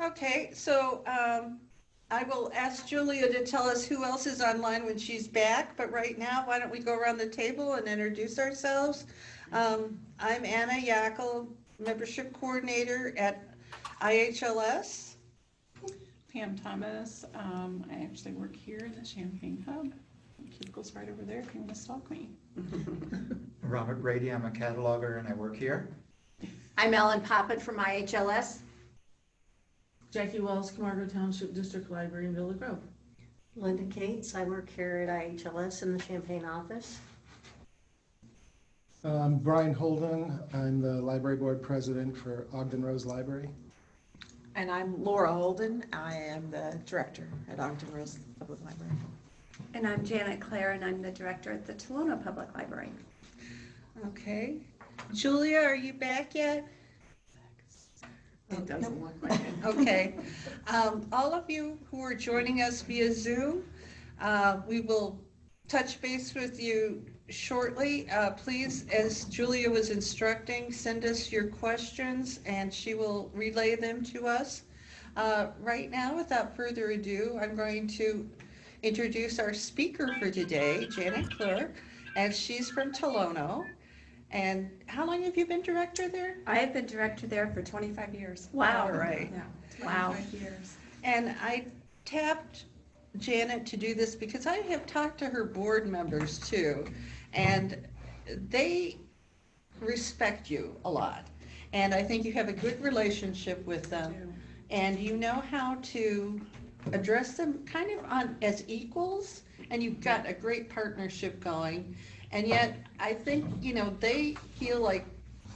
Okay, so I will ask Julia to tell us who else is online when she's back, but right now, why don't we go around the table and introduce ourselves? I'm Anna Yackel, Membership Coordinator at IHLS. Pam Thomas. I actually work here in the Champaign Hub. The cubicle's right over there if you want to stalk me. Robert Brady, I'm a cataloger and I work here. I'm Ellen Poppett from IHLS. Jackie Wells, Camargo Township District Library in Villa Grove. Linda Cates, I work here at IHLS in the Champaign office. Brian Holden, I'm the Library Board President for Ogden Rose Library. And I'm Laura Holden. I am the director at Ogden Rose Public Library. And I'm Janet Cler, and I'm the director at the Tolono Public Library. Okay. Julia, are you back yet? It doesn't look like it. Okay. All of you who are joining us via Zoom, we will touch base with you shortly. Please, as Julia was instructing, send us your questions and she will relay them to us. Right now, without further ado, I'm going to introduce our speaker for today, Janet Cler, and she's from Tolono. And how long have you been director there? I have been director there for 25 years. Wow. All right. Yeah, 25 years. And I tapped Janet to do this because I have talked to her board members too, and they respect you a lot. And I think you have a good relationship with them, and you know how to address them kind of on as equals, and you've got a great partnership going. And yet, I think, they feel like,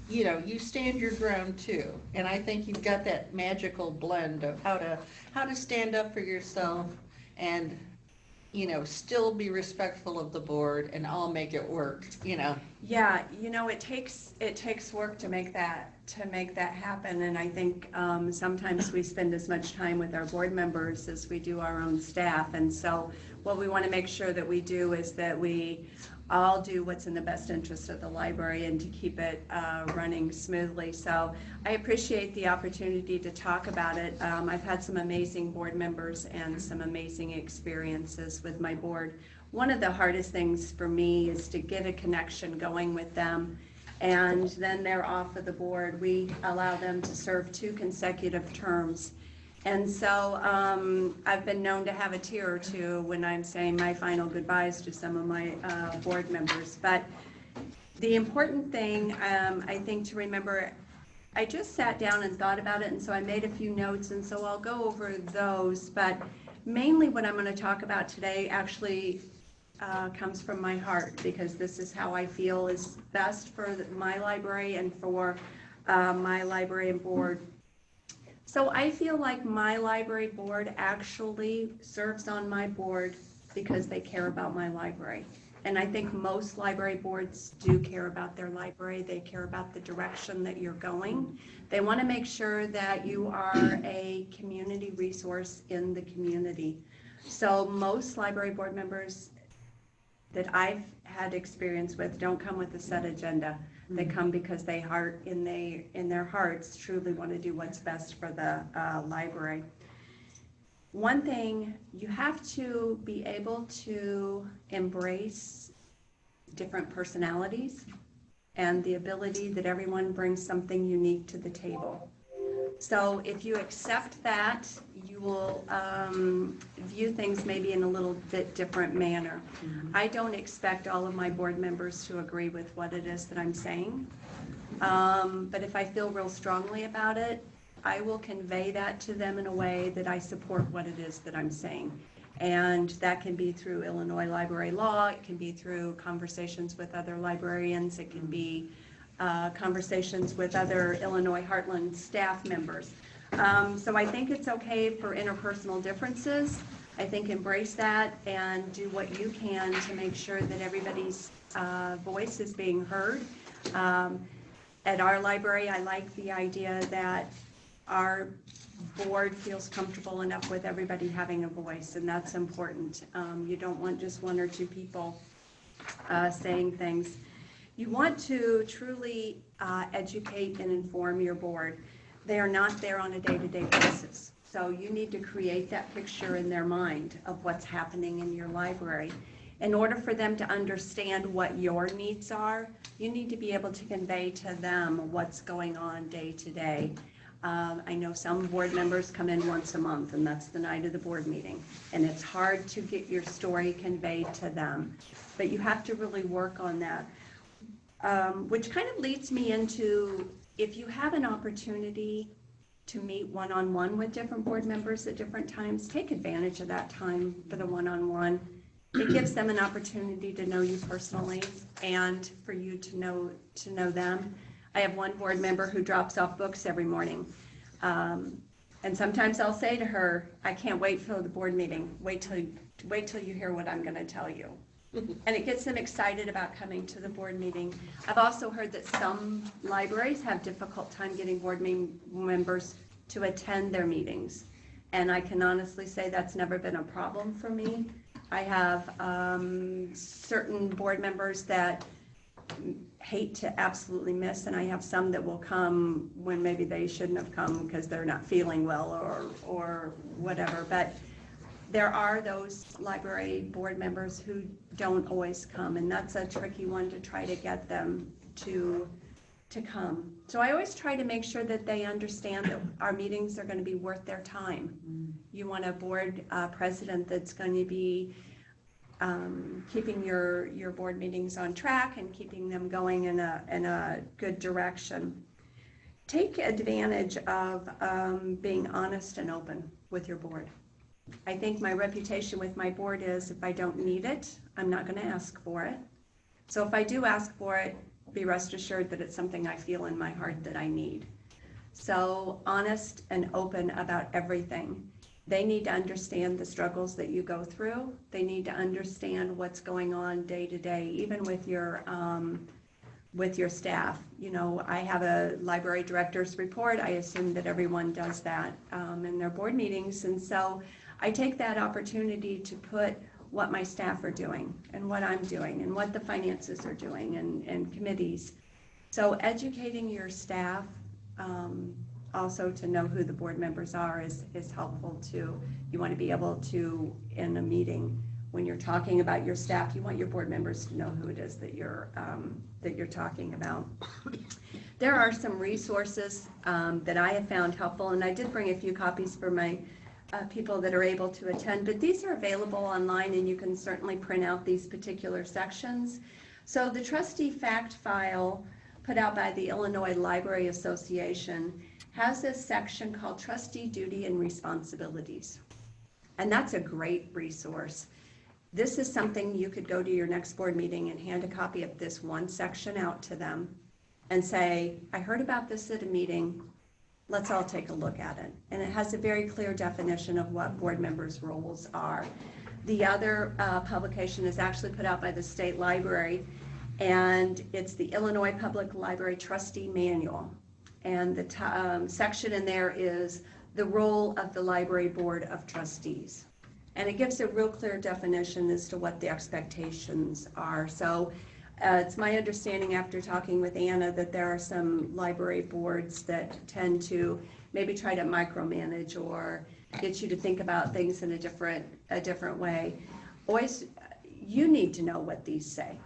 you stand your ground too. And I think you've got that magical blend of how to stand up for yourself and, still be respectful of the board and all make it work, Yeah, it takes work to make that happen. And I think sometimes we spend as much time with our board members as we do our own staff. And so what we want to make sure that we do is that we all do what's in the best interest of the library and to keep it running smoothly. So I appreciate the opportunity to talk about it. I've had some amazing board members and some amazing experiences with my board. One of the hardest things for me is to get a connection going with them, and then they're off of the board. We allow them to serve 2 consecutive terms. And so I've been known to have a tear or two when I'm saying my final goodbyes to some of my board members. But the important thing, I think, to remember, I just sat down and thought about it, and so I made a few notes, and so I'll go over those. But mainly what I'm going to talk about today actually comes from my heart, because this is how I feel is best for my library and for my library and board. So I feel like my library board actually serves on my board because they care about my library. And I think most library boards do care about their library. They care about the direction that you're going. They want to make sure that you are a community resource in the community. So most library board members that I've had experience with don't come with a set agenda. They come because they in their hearts truly want to do what's best for the library. One thing, you have to be able to embrace different personalities and the ability that everyone brings something unique to the table. So if you accept that, you will view things maybe in a little bit different manner. I don't expect all of my board members to agree with what it is that I'm saying. But if I feel real strongly about it, I will convey that to them in a way that I support what it is that I'm saying. And that can be through Illinois library law, it can be through conversations with other librarians, it can be conversations with other Illinois Heartland staff members. So I think it's okay for interpersonal differences. I think embrace that and do what you can to make sure that everybody's voice is being heard. At our library, I like the idea that our board feels comfortable enough with everybody having a voice, and that's important. You don't want just 1 or 2 people saying things. You want to truly educate and inform your board. they are not there on a day-to-day basis. So you need to create that picture in their mind of what's happening in your library. In order for them to understand what your needs are, you need to be able to convey to them what's going on day to day. I know some board members come in once a month, and that's the night of the board meeting, and it's hard to get your story conveyed to them. But you have to really work on that, which kind of leads me into, if you have an opportunity to meet one-on-one with different board members at different times, take advantage of that time for the one-on-one. It gives them an opportunity to know you personally and for you to know them. I have one board member who drops off books every morning. And sometimes I'll say to her, I can't wait for the board meeting. Wait till you hear what I'm going to tell you. And it gets them excited about coming to the board meeting. I've also heard that some libraries have difficult time getting board members to attend their meetings. And I can honestly say that's never been a problem for me. I have certain board members that hate to absolutely miss, and I have some that will come when maybe they shouldn't have come because they're not feeling well or whatever. But there are those library board members who don't always come, and that's a tricky one to try to get them to come. So I always try to make sure that they understand that our meetings are going to be worth their time. You want a board president that's going to be keeping your board meetings on track and keeping them going in a good direction. Take advantage of being honest and open with your board. I think my reputation with my board is if I don't need it, I'm not going to ask for it. So if I do ask for it, be rest assured that it's something I feel in my heart that I need. So honest and open about everything. They need to understand the struggles that you go through. They need to understand what's going on day to day, even with your staff. You know, I have a library director's report. I assume that everyone does that in their board meetings. And so I take that opportunity to put what my staff are doing and what I'm doing and what the finances are doing and committees. So educating your staff also to know who the board members are is helpful too. You want to be able to, in a meeting, when you're talking about your staff, you want your board members to know who it is that you're talking about. There are some resources that I have found helpful, and I did bring a few copies for my people that are able to attend, but these are available online and you can certainly print out these particular sections. So the trustee fact file put out by the Illinois Library Association has this section called Trustee Duty and Responsibilities. And that's a great resource. This is something you could go to your next board meeting and hand a copy of this one section out to them and say, I heard about this at a meeting. Let's all take a look at it. And it has a very clear definition of what board members' roles are. The other publication is actually put out by the state library, and it's the Illinois Public Library Trustee Manual. And the section in there is the role of the library board of trustees. And it gives a real clear definition as to what the expectations are. So it's my understanding after talking with Anna that there are some library boards that tend to maybe try to micromanage or get you to think about things in a different way. Always, you need to know what these say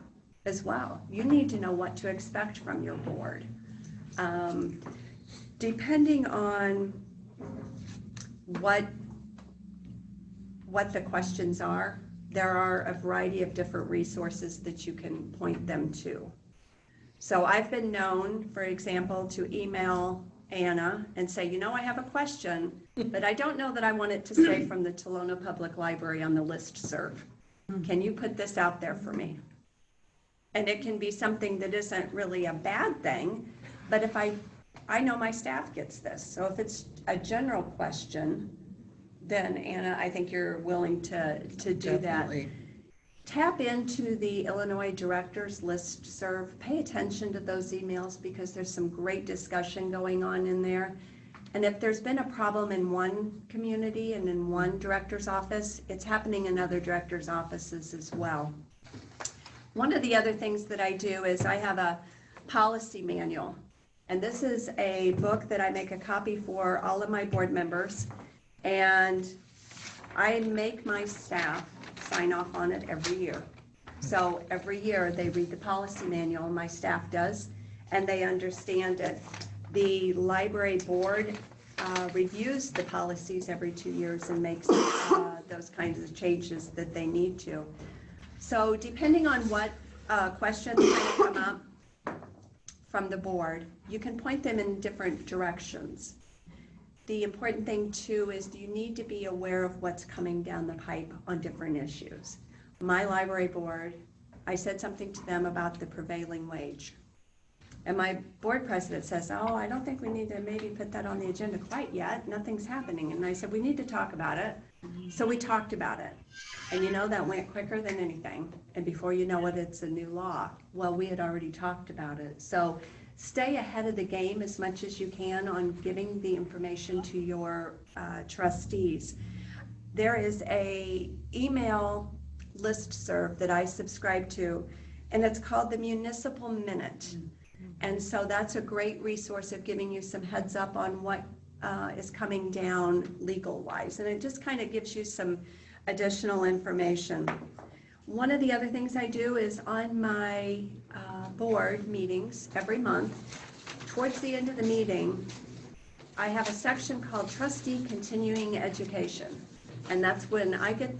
as well. You need to know what to expect from your board. Depending on what the questions are, there are a variety of different resources that you can point them to. So I've been known, for example, to email Anna and say, you know, I have a question, but I don't know that I want it to say from the Tolono Public Library on the listserv. Can you put this out there for me? And it can be something that isn't really a bad thing, but if I know my staff gets this. So if it's a general question, then Anna, I think you're willing to do Definitely. that. Tap into the Illinois Directors Listserv. Pay attention to those emails because there's some great discussion going on in there. And if there's been a problem in one community and in one director's office, it's happening in other director's offices as well. One of the other things that I do is I have a policy manual. And this is a book that I make a copy for all of my board members. And I make my staff sign off on it every year. So every year they read the policy manual, my staff does, and they understand it. The library board reviews the policies every 2 years and makes those kinds of changes that they need to. So depending on what questions might come up from the board, you can point them in different directions. The important thing too is you need to be aware of what's coming down the pipe on different issues. My library board, I said something to them about the prevailing wage. And my board president says, oh, I don't think we need to maybe put that on the agenda quite yet. Nothing's happening. And I said, we need to talk about it. So we talked about it. And you know, that went quicker than anything. And before you know it, it's a new law. Well, we had already talked about it. So stay ahead of the game as much as you can on giving the information to your trustees. There is a email listserv that I subscribe to, and it's called the Municipal Minute. And so that's a great resource of giving you some heads up on what is coming down legal-wise. And it just kind of gives you some additional information. One of the other things I do is on my board meetings every month, towards the end of the meeting, I have a section called Trustee Continuing Education. And that's when I get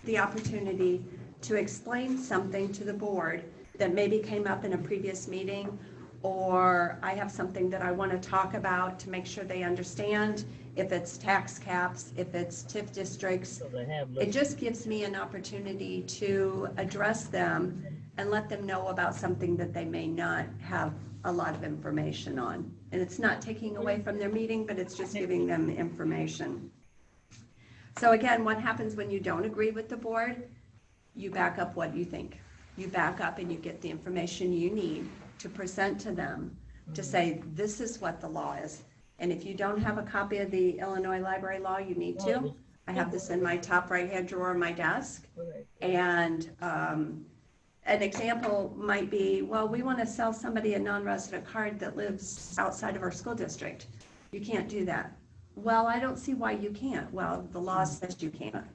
the opportunity to explain something to the board that maybe came up in a previous meeting, or I have something that I want to talk about to make sure they understand, if it's tax caps, if it's TIF districts. It just gives me an opportunity to address them and let them know about something that they may not have a lot of information on. And it's not taking away from their meeting, but it's just giving them information. So again, what happens when you don't agree with the board? You back up what you think. You back up and you get the information you need to present to them to say, this is what the law is. And if you don't have a copy of the Illinois Library Law, you need to. I have this in my top right-hand drawer of my desk. And an example might be, well, we want to sell somebody a non-resident card that lives outside of our school district. You can't do that. Well, I don't see why you can't. Well, the law says you can't.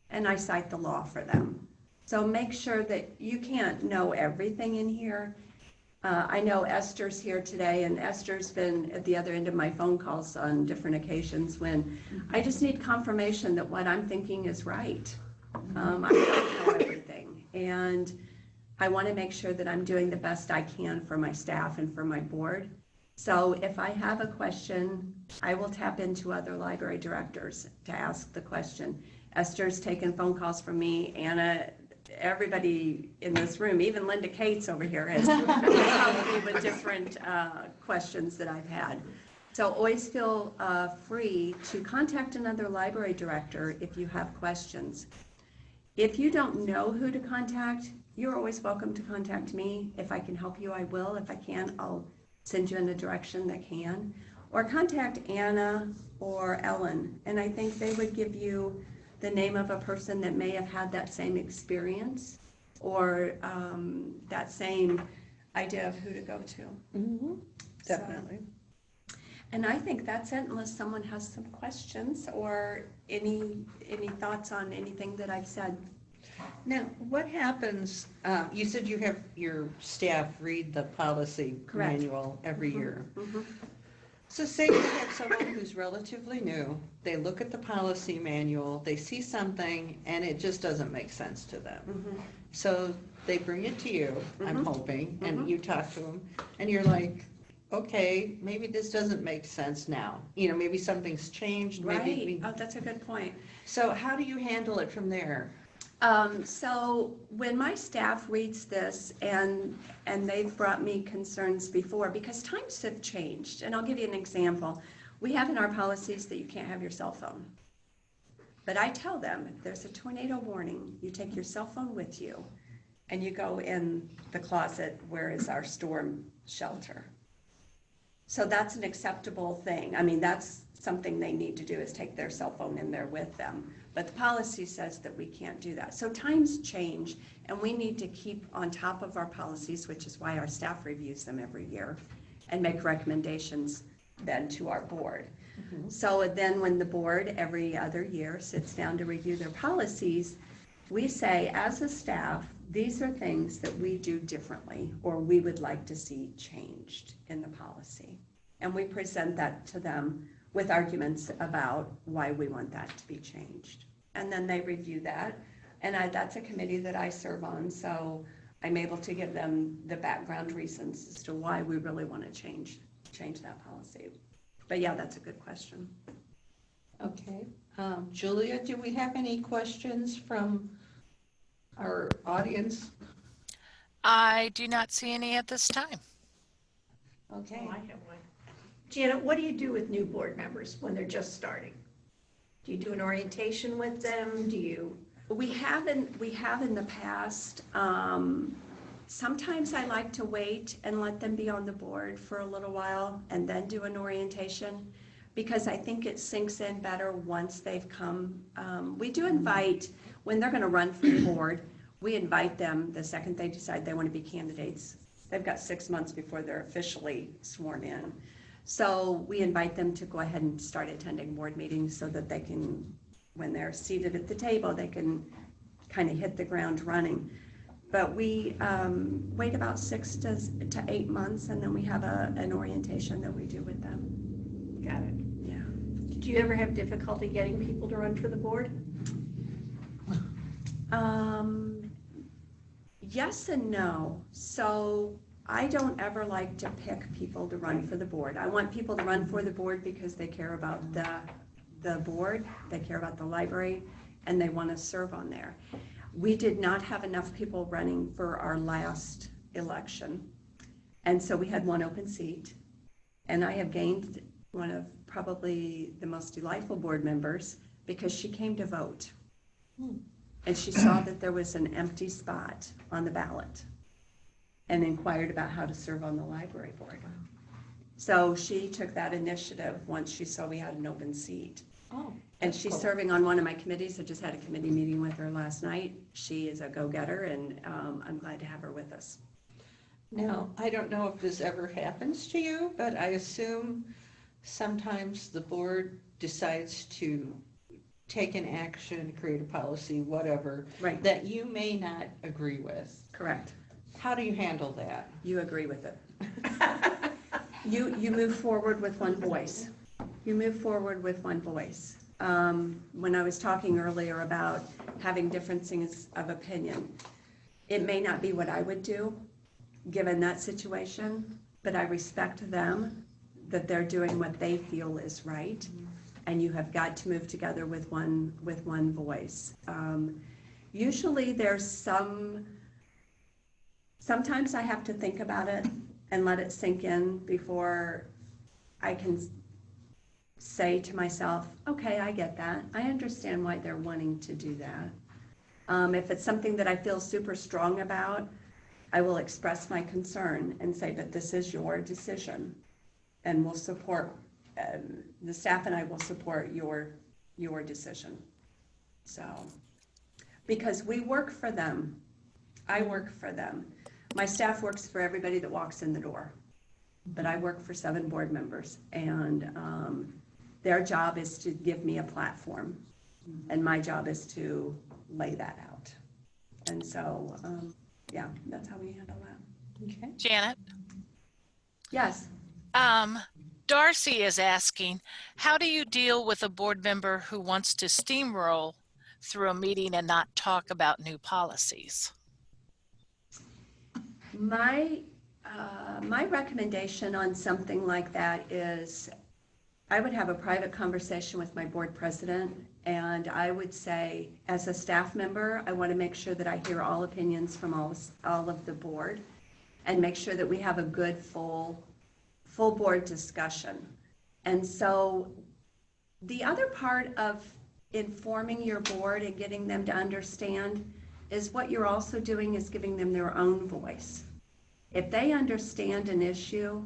And I cite the law for them. So make sure that you can't know everything in here. I know Esther's here today, and Esther's been at the other end of my phone calls on different occasions when I just need confirmation that what I'm thinking is right. I don't know everything, and I want to make sure that I'm doing the best I can for my staff and for my board. So if I have a question, I will tap into other library directors to ask the question. Esther's taken phone calls from me, Anna, everybody in this room, even Linda Cates over here has helped me with different questions that I've had. So always feel free to contact another library director if you have questions. If you don't know who to contact, you're always welcome to contact me. If I can help you, I will. If I can, I'll send you in a direction that can. Or contact Anna or Ellen, and I think they would give you the name of a person that may have had that same experience or that same idea of who to go to. Mm-hmm. Definitely. So, and I think that's it, unless someone has some questions or any thoughts on anything that I've said. Now, what happens, you said you have your staff read the policy Correct. manual every year. Mm-hmm. So say you have someone who's relatively new, they look at the policy manual, they see something, and it just doesn't make sense to them. Mm-hmm. So they bring it to you, I'm Mhm. hoping, and Mhm. you talk to them, and you're like, okay, maybe this doesn't make sense now. You know, maybe something's changed, maybe. Right. Oh, that's a good point. So how do you handle it from there? So when my staff reads this, and they've brought me concerns before, because times have changed, and I'll give you an example. We have in our policies that you can't have your cell phone. But I tell them, if there's a tornado warning, you take your cell phone with you, and you go in the closet where is our storm shelter. So that's an acceptable thing. I mean, that's something they need to do, is take their cell phone in there with them. But the policy says that we can't do that. So times change, and we need to keep on top of our policies, which is why our staff reviews them every year. and make recommendations then to our board. So then when the board every other year sits down to review their policies, we say, as a staff, these are things that we do differently or we would like to see changed in the policy. And we present that to them with arguments about why we want that to be changed. And then they review that. And that's a committee that I serve on, so I'm able to give them the background reasons as to why we really want to change that policy. But yeah, that's a good question. Okay. Julia, do we have any questions from our audience? I do not see any at this time. Okay. Oh, I have one. Janet, what do you do with new board members when they're just starting? Do you do an orientation with them? Do you? We have in the past. Sometimes I like to wait and let them be on the board for a little while and then do an orientation, because I think it sinks in better once they've come. We do invite, when they're going to run for the board, we invite them the second they decide they want to be candidates. They've got 6 months before they're officially sworn in. So we invite them to go ahead and start attending board meetings so that they can, when they're seated at the table, they can kind of hit the ground running. But we wait about 6 to 8 months, and then we have an orientation that we do with them. Got it. Yeah. Do you ever have difficulty getting people to run for the board? Yes and no. So I don't ever like to pick people to run for the board. I want people to run for the board because they care about the board, they care about the library, and they want to serve on there. We did not have enough people running for our last election, and so we had one open seat, and I have gained one of probably the most delightful board members because she came to vote. And she saw that there was an empty spot on the ballot and inquired about how to serve on the library board. So she took that initiative once she saw we had an open seat. Oh, And she's cool. serving on one of my committees. I just had a committee meeting with her last night. She is a go-getter, and I'm glad to have her with us. Now, I don't know if this ever happens to you, but I assume sometimes the board decides to take an action, create a policy, whatever, Right. that you may not agree with. Correct. How do you handle that? You agree with it. You move forward with one voice. You move forward with one voice. When I was talking earlier about having differences of opinion, it may not be what I would do, given that situation, but I respect them, that they're doing what they feel is right, and you have got to move together with one voice. Usually there's sometimes I have to think about it and let it sink in before I can say to myself, okay, I get that. I understand why they're wanting to do that. If it's something that I feel super strong about, I will express my concern and say that this is your decision, and we'll support, the staff and I will support your decision. So, because we work for them. I work for them. My staff works for everybody that walks in the door, but I work for 7 board members, and their job is to give me a platform, and my job is to lay that out. And so, yeah, that's how we handle that. Okay. Janet, Yes. Darcy is asking, how do you deal with a board member who wants to steamroll through a meeting and not talk about new policies? My recommendation on something like that is I would have a private conversation with my board president, and I would say, as a staff member, I want to make sure that I hear all opinions from all of the board, and make sure that we have a good full board discussion. And so the other part of informing your board and getting them to understand is what you're also doing is giving them their own voice. If they understand an issue,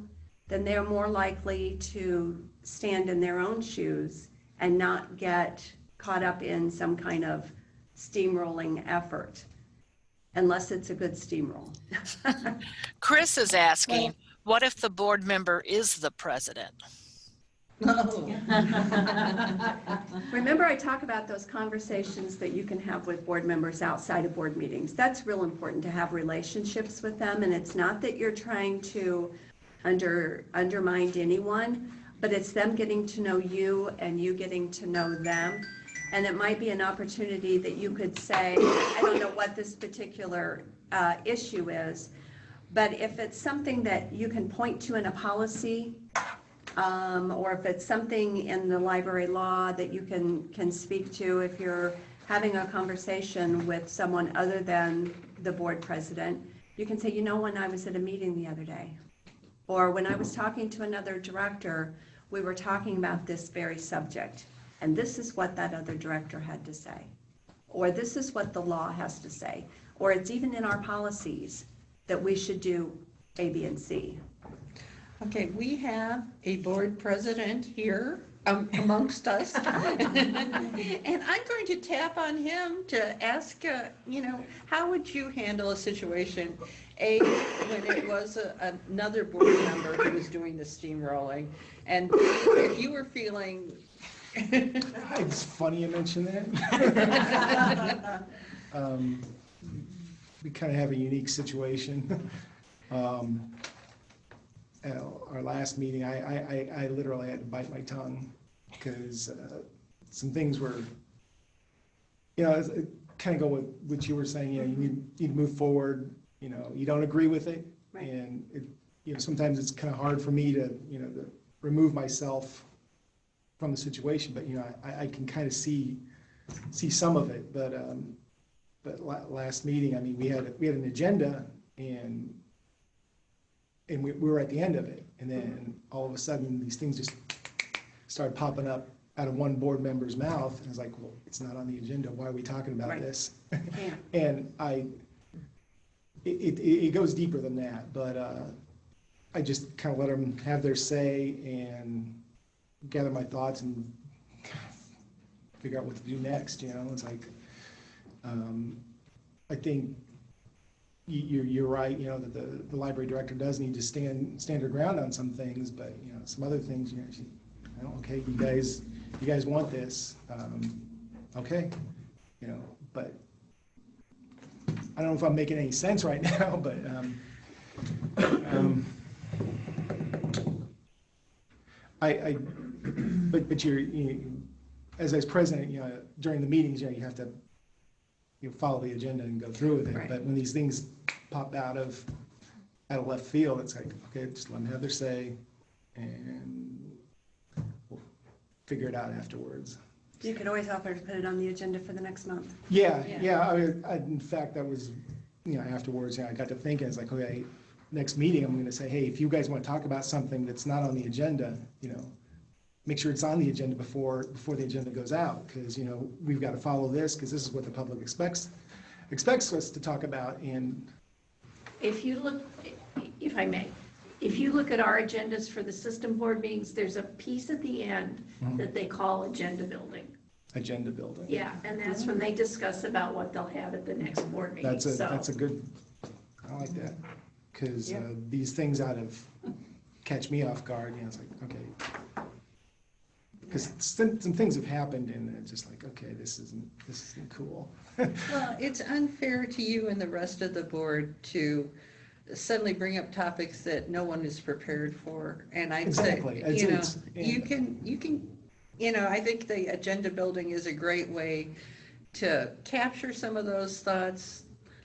then they're more likely to stand in their own shoes and not get caught up in some kind of steamrolling effort, unless it's a good steamroll. Chris is asking, What if the board member is the president? Oh. Remember, I talk about those conversations that you can have with board members outside of board meetings. That's real important, to have relationships with them, and it's not that you're trying to undermine anyone, but it's them getting to know you and you getting to know them. And it might be an opportunity that you could say, I don't know what this particular issue is, but if it's something that you can point to in a policy, or if it's something in the library law that you can speak to, if you're having a conversation with someone other than the board president, you can say, you know, when I was at a meeting the other day, or when I was talking to another director, we were talking about this very subject, and this is what that other director had to say, or this is what the law has to say, or it's even in our policies that we should do A, B, and C. Okay, we have a board president here amongst us. And I'm going to tap on him to ask, how would you handle a situation, A, when it was another board member who was doing the steamrolling, and B, if you were feeling... It's funny you mention that. We kind of have a unique situation. Our last meeting, I literally had to bite my tongue because some things were, kind of go with what you were saying. You need to move forward. You don't agree with it, Right. and sometimes it's kind of hard for me to to remove myself from the situation. But I can kind of see some of it. But last meeting, I mean, we had an agenda, and we were at the end of it, and then all of a sudden these things just started popping up out of one board member's mouth, and I was like, well, it's not on the agenda, why are we talking about Right. this? Yeah. And it goes deeper than that, but I just kind of let them have their say and gather my thoughts and figure out what to do next. It's like, I think you're right, that the library director does need to stand her ground on some things, but some other things, okay, you guys want this, okay, but I don't know if I'm making any sense right now, but but as president, during the meetings, you have to follow the agenda and go through with it. Right. But when these things pop out of left field, it's like, okay, just let them have their say, and we'll figure it out afterwards. You could always offer to put it on the agenda for the next month. Yeah. Yeah. In fact, that was, afterwards, I got to thinking, it's like, okay, next meeting, I'm going to say, hey, if you guys want to talk about something that's not on the agenda, make sure it's on the agenda before the agenda goes out, because we've got to follow this, because this is what the public expects us to talk about. And If you look, if I may, if you look at our agendas for the system board meetings, there's a piece at the end that they call agenda building. agenda building. Yeah, and that's when they discuss about what they'll have at the next board meeting. That's a good, I like that, because these things out of catch me off guard, it's like, okay. Because some things have happened, and it's just like, okay, this isn't cool. Well, it's unfair to you and the rest of the board to suddenly bring up topics that no one is prepared for. And I'd Exactly. say, you can, I think the agenda building is a great way to capture some of those thoughts,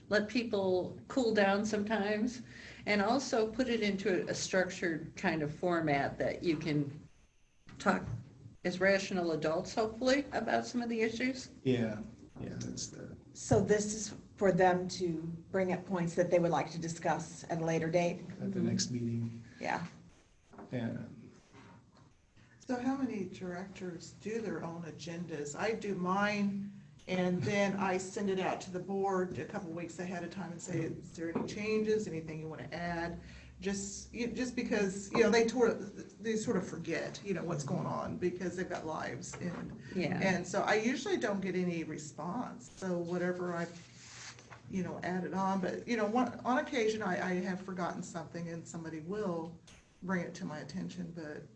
let people cool down sometimes, and also put it into a structured kind of format that you can talk as rational adults, hopefully, about some of the issues. Yeah, that's the. So this is for them to bring up points that they would like to discuss at a later date? At the next meeting. Yeah. Yeah. So how many directors do their own agendas? I do mine, and then I send it out to the board a couple weeks ahead of time and say, is there any changes, anything you want to add? Just because, they sort of forget, what's going on because they've got lives, Yeah. and so I usually don't get any response. So whatever I added on, but, on occasion, I have forgotten something and somebody will bring it to my attention,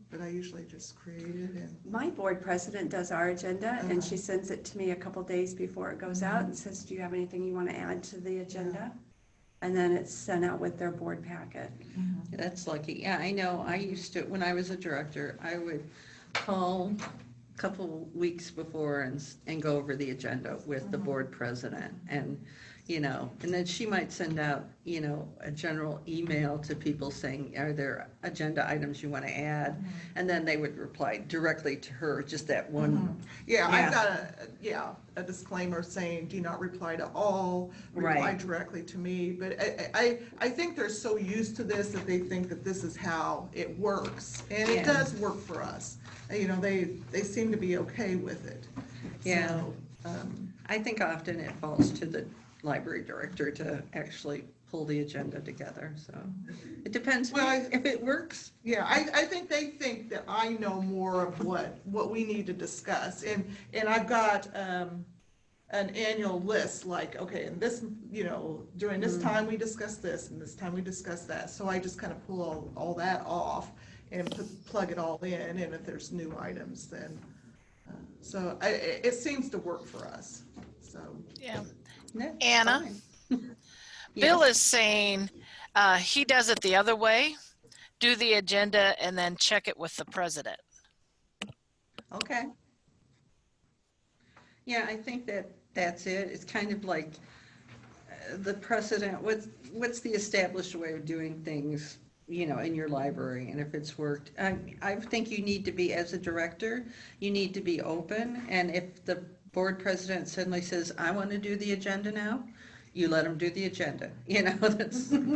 but I usually just create it and. My board president does our agenda, and she sends it to me a couple days before it goes out and says, do you have anything you want to add to the agenda? And then it's sent out with their board packet. That's lucky. Yeah, I know. I used to, when I was a director, I would call a couple weeks before and go over the agenda with the board president. And then she might send out, a general email to people saying, are there agenda items you want to add? And then they would reply directly to her, just that one. Yeah, I've got a disclaimer saying, do not reply to all, reply Right. directly to me. But I think they're so used to this that they think that this is how it works. And it does work for us. They seem to be okay with it. Yeah. So, I think often it falls to the library director to actually pull the agenda together, so it depends if it works. yeah, I think they think that I know more of what we need to discuss. And I've got an annual list, like, okay, and this, during this time we discuss this, and this time we discuss that. So I just kind of pull all that off and plug it all in, and if there's new items, then, so it seems to work for us, so. Yeah. That's Anna? fine. Bill is saying he does it the other way, do the agenda and then check it with the president. Okay. Yeah, I think that's it. It's kind of like the precedent. What's the established way of doing things, in your library, and if it's worked. I think you need to be, as a director, you need to be open, and if the board president suddenly says, I want to do the agenda now, you let them do the agenda. That's kind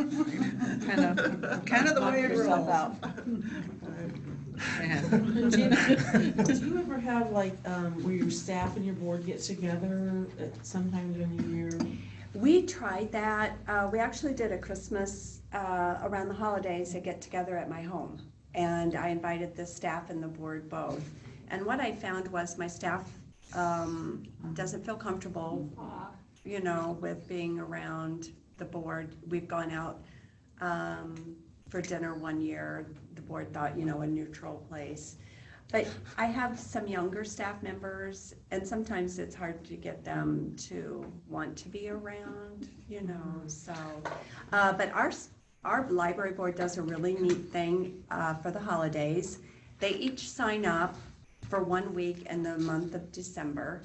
of the way it rolls. Yeah. Do you ever have where your staff and your board gets together at sometime during the year? We tried that. We actually did a Christmas, around the holidays, a get-together at my home. And I invited the staff and the board both. And what I found was my staff doesn't feel comfortable, with being around the board. We've gone out for dinner one year. The board thought, a neutral place. But I have some younger staff members, and sometimes it's hard to get them to want to be around, so. But our library board does a really neat thing for the holidays. They each sign up for 1 week in the month of December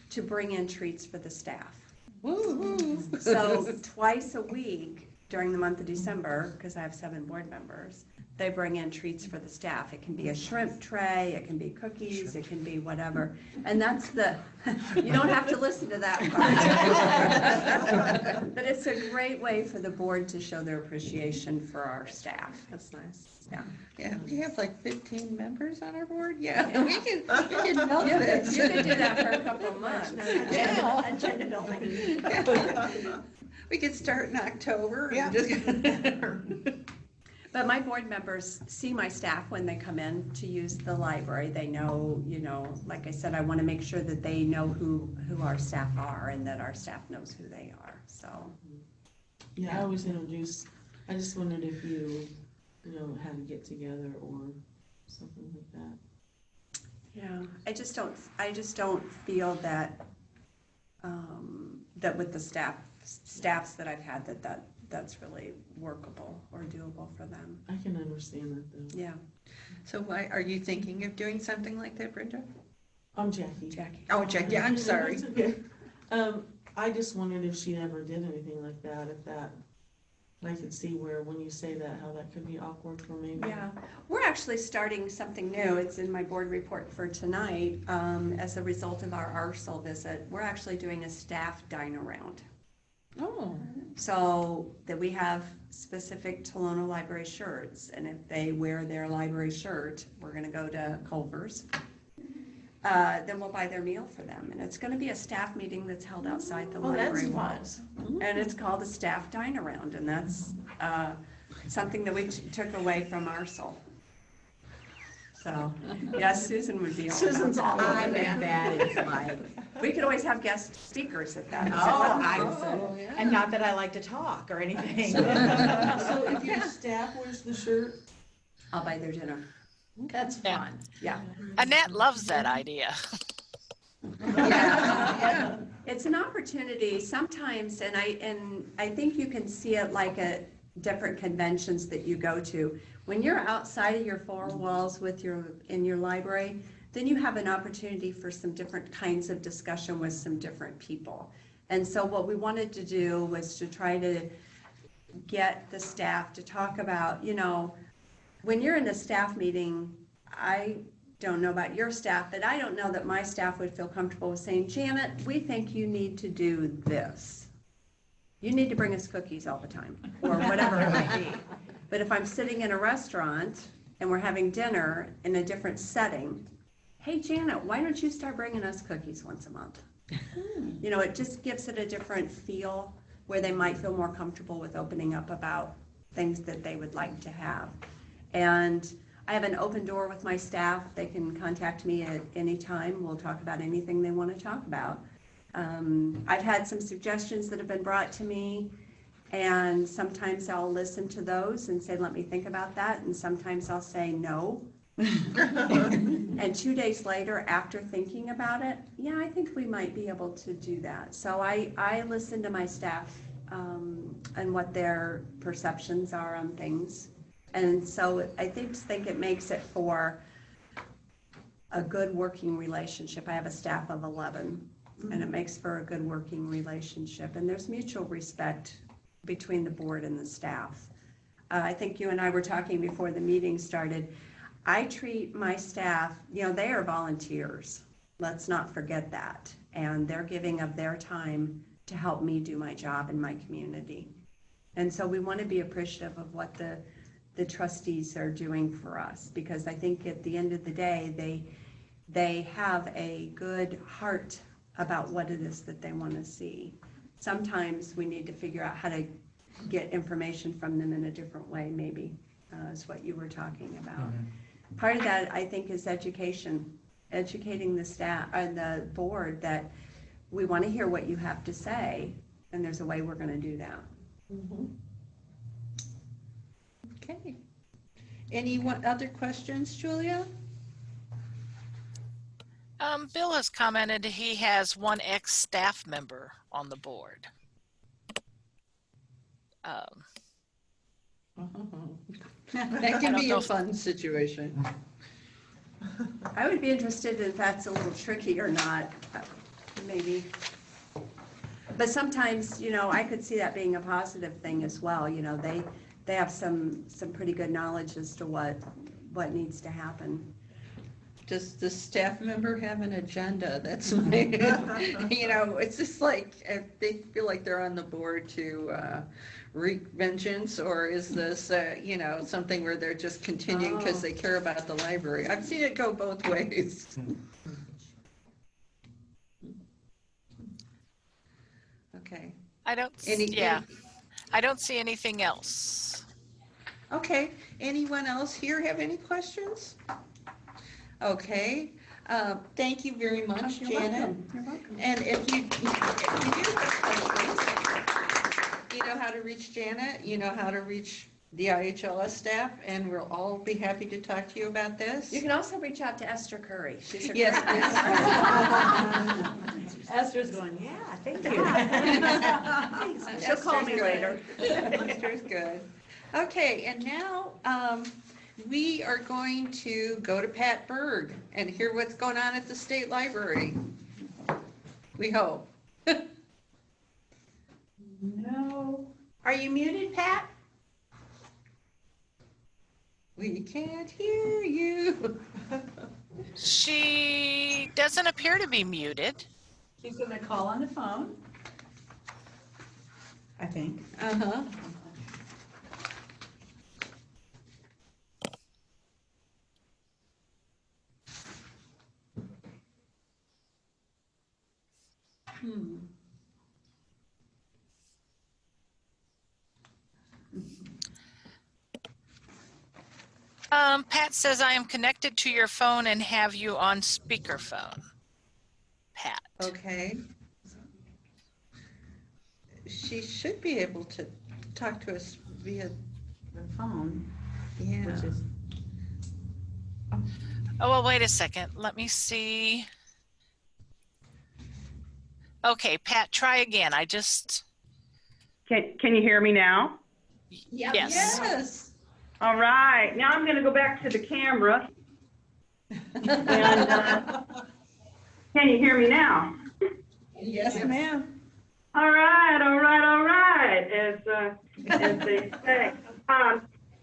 to bring in treats for the staff. Woo-hoo. So twice a week during the month of December, because I have 7 board members, they bring in treats for the staff. It can be a shrimp tray, it can be cookies, it can be whatever. And that's you don't have to listen to that part. But it's a great way for the board to show their appreciation for our staff. That's nice. Yeah. Yeah, we have 15 members on our board. Yeah, we can milk this. You could do that for a couple of months. Agenda building. We could start in October. Yeah. But my board members see my staff when they come in to use the library. They know, like I said, I want to make sure that they know who our staff are and that our staff knows who they are, so. Yeah, I always introduce, I just wondered if you had to get together or something like that. Yeah, I just don't feel that, that with the staffs that I've had, that's really workable or doable for them. I can understand that though. Yeah. So why are you thinking of doing something like that, Brenda? I'm Jackie. Jackie. Oh, Jackie, I'm sorry. It's okay. I just wondered if she ever did anything like that, I could see where, when you say that, how that could be awkward for me. Yeah, we're actually starting something new. It's in my board report for tonight. As a result of our Arsenal visit, we're actually doing a staff dine around. Oh. So that we have specific Tolono Library shirts, and if they wear their library shirt, we're gonna go to Culver's. Then we'll buy their meal for them, and it's gonna be a staff meeting that's held outside the library walls. And it's called a staff dine around, and that's something that we took away from Arsenal. So, yes, Susan would be all about Susan's that. all over that. That is like We could always have guest speakers at that. Oh, yeah. And not that I like to talk or anything. So if your staff wears the shirt, I'll buy their dinner. That's Yeah. fun. Yeah. Annette loves that idea. Yeah. It's an opportunity sometimes, and I think you can see it like at different conventions that you go to. When you're outside of your four walls in your library, then you have an opportunity for some different kinds of discussion with some different people. And so what we wanted to do was to try to get the staff to talk about, when you're in a staff meeting, I don't know about your staff, but I don't know that my staff would feel comfortable with saying, Janet, we think you need to do this. You need to bring us cookies all the time, or whatever it might be. But if I'm sitting in a restaurant and we're having dinner in a different setting, hey, Janet, why don't you start bringing us cookies once a month? It just gives it a different feel where they might feel more comfortable with opening up about things that they would like to have. And I have an open door with my staff. They can contact me at any time. We'll talk about anything they want to talk about. I've had some suggestions that have been brought to me, and sometimes I'll listen to those and say, let me think about that. And sometimes I'll say no. And 2 days later, after thinking about it, yeah, I think we might be able to do that. So I listen to my staff and what their perceptions are on things. And so I think it makes it for a good working relationship. I have a staff of 11, and it makes for a good working relationship. And there's mutual respect between the board and the staff. I think you and I were talking before the meeting started. I treat my staff, they are volunteers. Let's not forget that. And they're giving of their time to help me do my job in my community. And so we want to be appreciative of what the trustees are doing for us, because I think at the end of the day, they have a good heart about what it is that they want to see. Sometimes we need to figure out how to get information from them in a different way, maybe, is what you were talking about. Mm-hmm. Part of that, I think, is educating the staff and the board that we want to hear what you have to say, and there's a way we're going to do that. Mm-hmm. Okay. Any other questions, Julia? Bill has commented he has one ex-staff member on the board. That can be a fun situation. I would be interested if that's a little tricky or not, maybe. But sometimes, I could see that being a positive thing as well. They have some pretty good knowledge as to what needs to happen. Does the staff member have an agenda? That's my, it's just like, if they feel like they're on the board to wreak vengeance, or is this, something where they're just continuing because they care about the library? I've seen it go both ways. Okay. I don't see anything else. Okay. Anyone else here have any questions? Okay. Thank you very much, Janet. You're welcome. And if you do have questions, you know how to reach Janet, you know how to reach the IHLS staff, and we'll all be happy to talk to you about this. You can also reach out to Esther Curry. She's a Yes, Esther's going, yeah, thank you. She'll call me later. Esther's good. Okay, and now we are going to go to Pat Berg and hear what's going on at the State Library. We hope. No. Are you muted, Pat? We can't hear you. She doesn't appear to be muted. She's going to call on the phone, I think. Uh-huh. Pat says, I am connected to your phone and have you on speakerphone. Pat. Okay. She should be able to talk to us via The phone, yeah. which is, Oh, well, wait a second. Let me see. Okay, Pat, try again. I just, Can you hear me now? Yep. yes. Yes. All right, now I'm going to go back to the camera. And can you hear me now? Yes, ma'am. All right, all right, all right, as they say.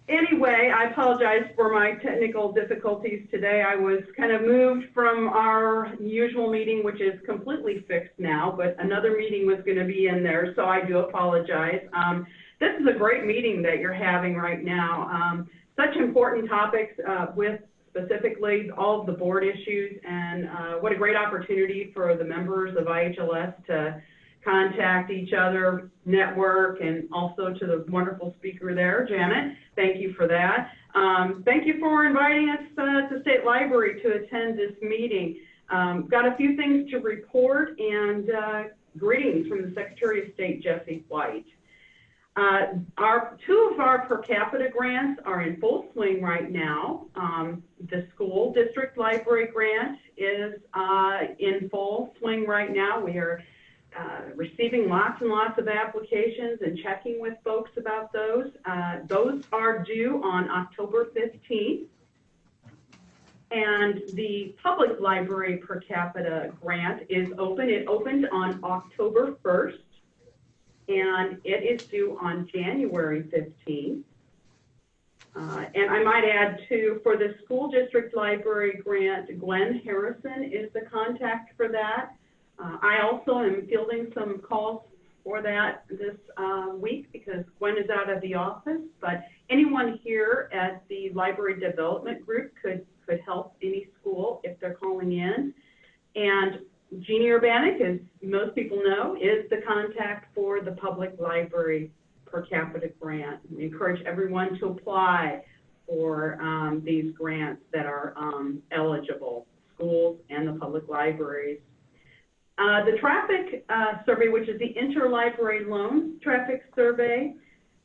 Anyway, I apologize for my technical difficulties today. I was kind of moved from our usual meeting, which is completely fixed now, but another meeting was going to be in there, so I do apologize. This is a great meeting that you're having right now. Such important topics with specifically all of the board issues, and what a great opportunity for the members of IHLS to contact each other, network, and also to the wonderful speaker there, Janet. Thank you for that. Thank you for inviting us to State Library to attend this meeting. Got a few things to report, and greetings from the Secretary of State, Jesse White. Two of our per capita grants are in full swing right now. The school district library grant is in full swing right now. We are receiving lots and lots of applications and checking with folks about those. Those are due on October 15th. And the public library per capita grant is open. It opened on October 1st. And it is due on January 15th. And I might add too, for the school district library grant, Glenn Harrison is the contact for that. I also am fielding some calls for that this week because Gwen is out of the office, but anyone here at the library development group could help any school if they're calling in. And Jeannie Urbanik, as most people know, is the contact for the public library per capita grant. We encourage everyone to apply for these grants that are eligible, schools and the public libraries. The traffic survey, which is the interlibrary loan traffic survey,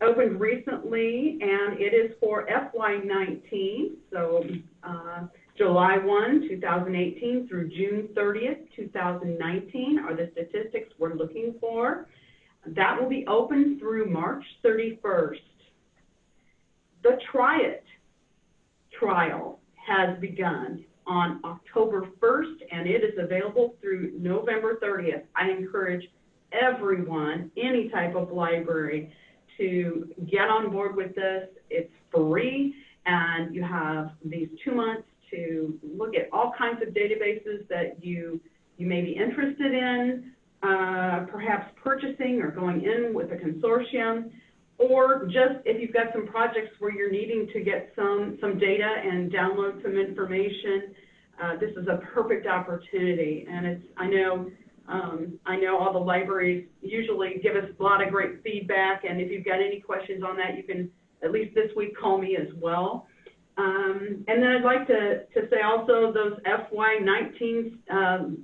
opened recently, and it is for FY19, so July 1, 2018 through June 30th, 2019 are the statistics we're looking for. That will be open through March 31st. The Try It trial has begun on October 1st, and it is available through November 30th. I encourage everyone, any type of library, to get on board with this. It's free, and you have these 2 months to look at all kinds of databases that you may be interested in, perhaps purchasing or going in with a consortium, or just if you've got some projects where you're needing to get some data and download some information, this is a perfect opportunity. And I know all the libraries usually give us a lot of great feedback, and if you've got any questions on that, you can at least this week call me as well. And then I'd like to say also those FY19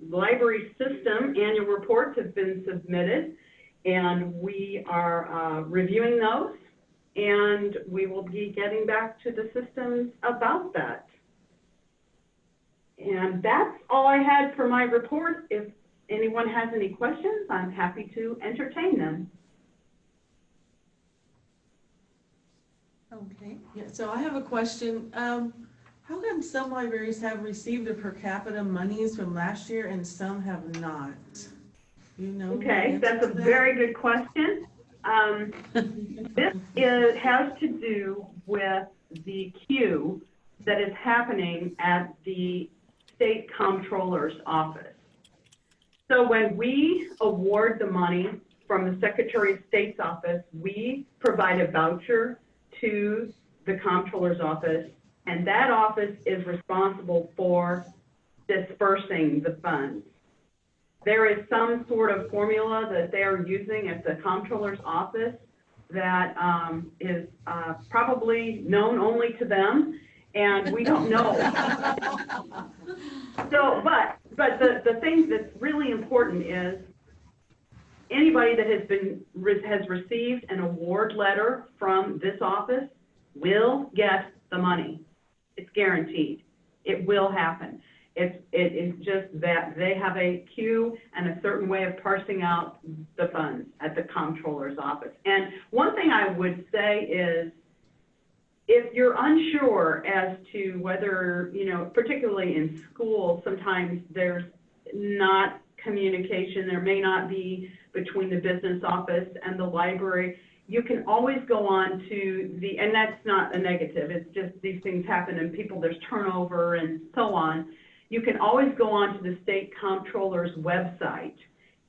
library system annual reports have been submitted, and we are reviewing those, and we will be getting back to the systems about that. And that's all I had for my report. If anyone has any questions, I'm happy to entertain them. Okay. Yeah, so I have a question. How come some libraries have received the per capita monies from last year and some have not? You know? Okay, that's a very good question. This has to do with the queue that is happening at the state comptroller's office. So when we award the money from the Secretary of State's office, we provide a voucher to the comptroller's office, and that office is responsible for dispersing the funds. There is some sort of formula that they are using at the comptroller's office that is probably known only to them, and we don't know. So, but But the thing that's really important is anybody that has received an award letter from this office will get the money. It's guaranteed. It will happen. It is just that they have a queue and a certain way of parsing out the funds at the comptroller's office. And one thing I would say is, if you're unsure as to whether, particularly in school, sometimes there's not communication, there may not be between the business office and the library, you can always go on to and that's not a negative, it's just these things happen and there's turnover and so on. You can always go on to the state comptroller's website,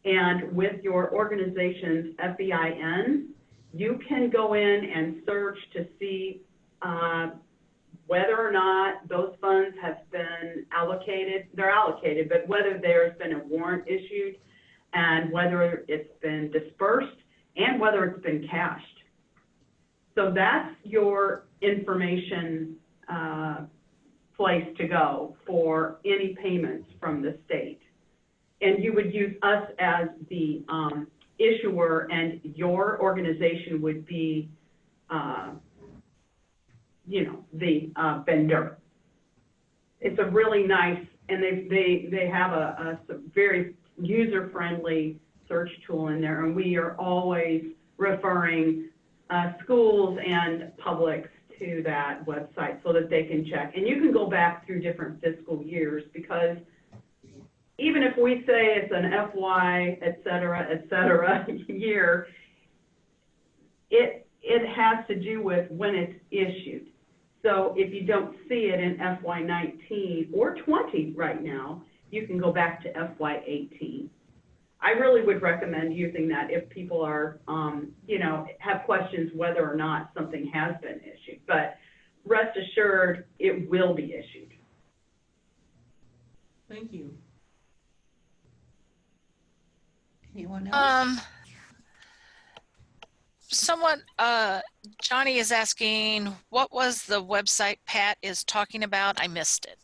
and with your organization's FEIN, you can go in and search to see whether or not those funds have been allocated. They're allocated, but whether there's been a warrant issued and whether it's been dispersed and whether it's been cashed. So that's your information place to go for any payments from the state. And you would use us as the issuer, and your organization would be the vendor. It's a really nice, and they have a very user-friendly search tool in there, and we are always referring schools and publics to that website so that they can check. And you can go back through different fiscal years, because even if we say it's an FY, et cetera, year, it has to do with when it's issued. So if you don't see it in FY19 or 20 right now, you can go back to FY18. I really would recommend using that if people are, have questions whether or not something has been issued. But rest assured, it will be issued. Thank you. Anyone else? Someone, Johnny is asking, what was the website Pat is talking about? I missed it.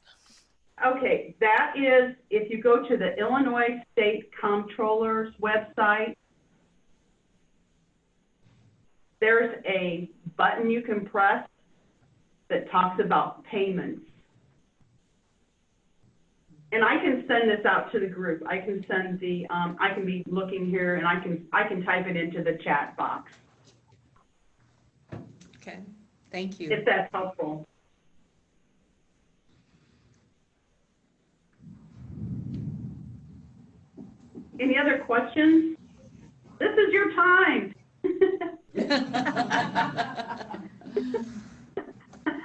Okay, that is, if you go to the Illinois State Comptroller's website, there's a button you can press that talks about payments. And I can send this out to the group. I can send I can be looking here, and I can type it into the chat box. Okay, thank you. If that's helpful. Any other questions? This is your time.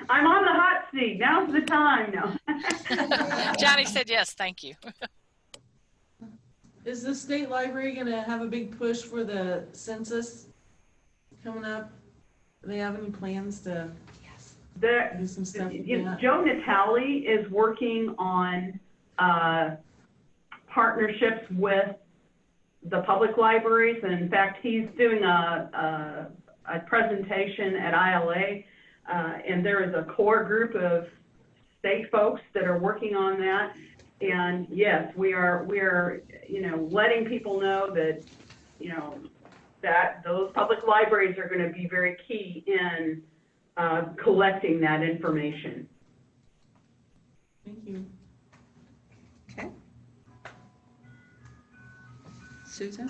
I'm on the hot seat. Now's the time. No. Johnny said yes, thank you. Is the state library going to have a big push for the census coming up? Do they have any plans to do some stuff with that? Joe Natale is working on partnerships with the public libraries, and in fact, he's doing a presentation at ILA, and there is a core group of state folks that are working on that. And yes, we are letting people know that that those public libraries are going to be very key in collecting that information. Thank you. Okay. Susan?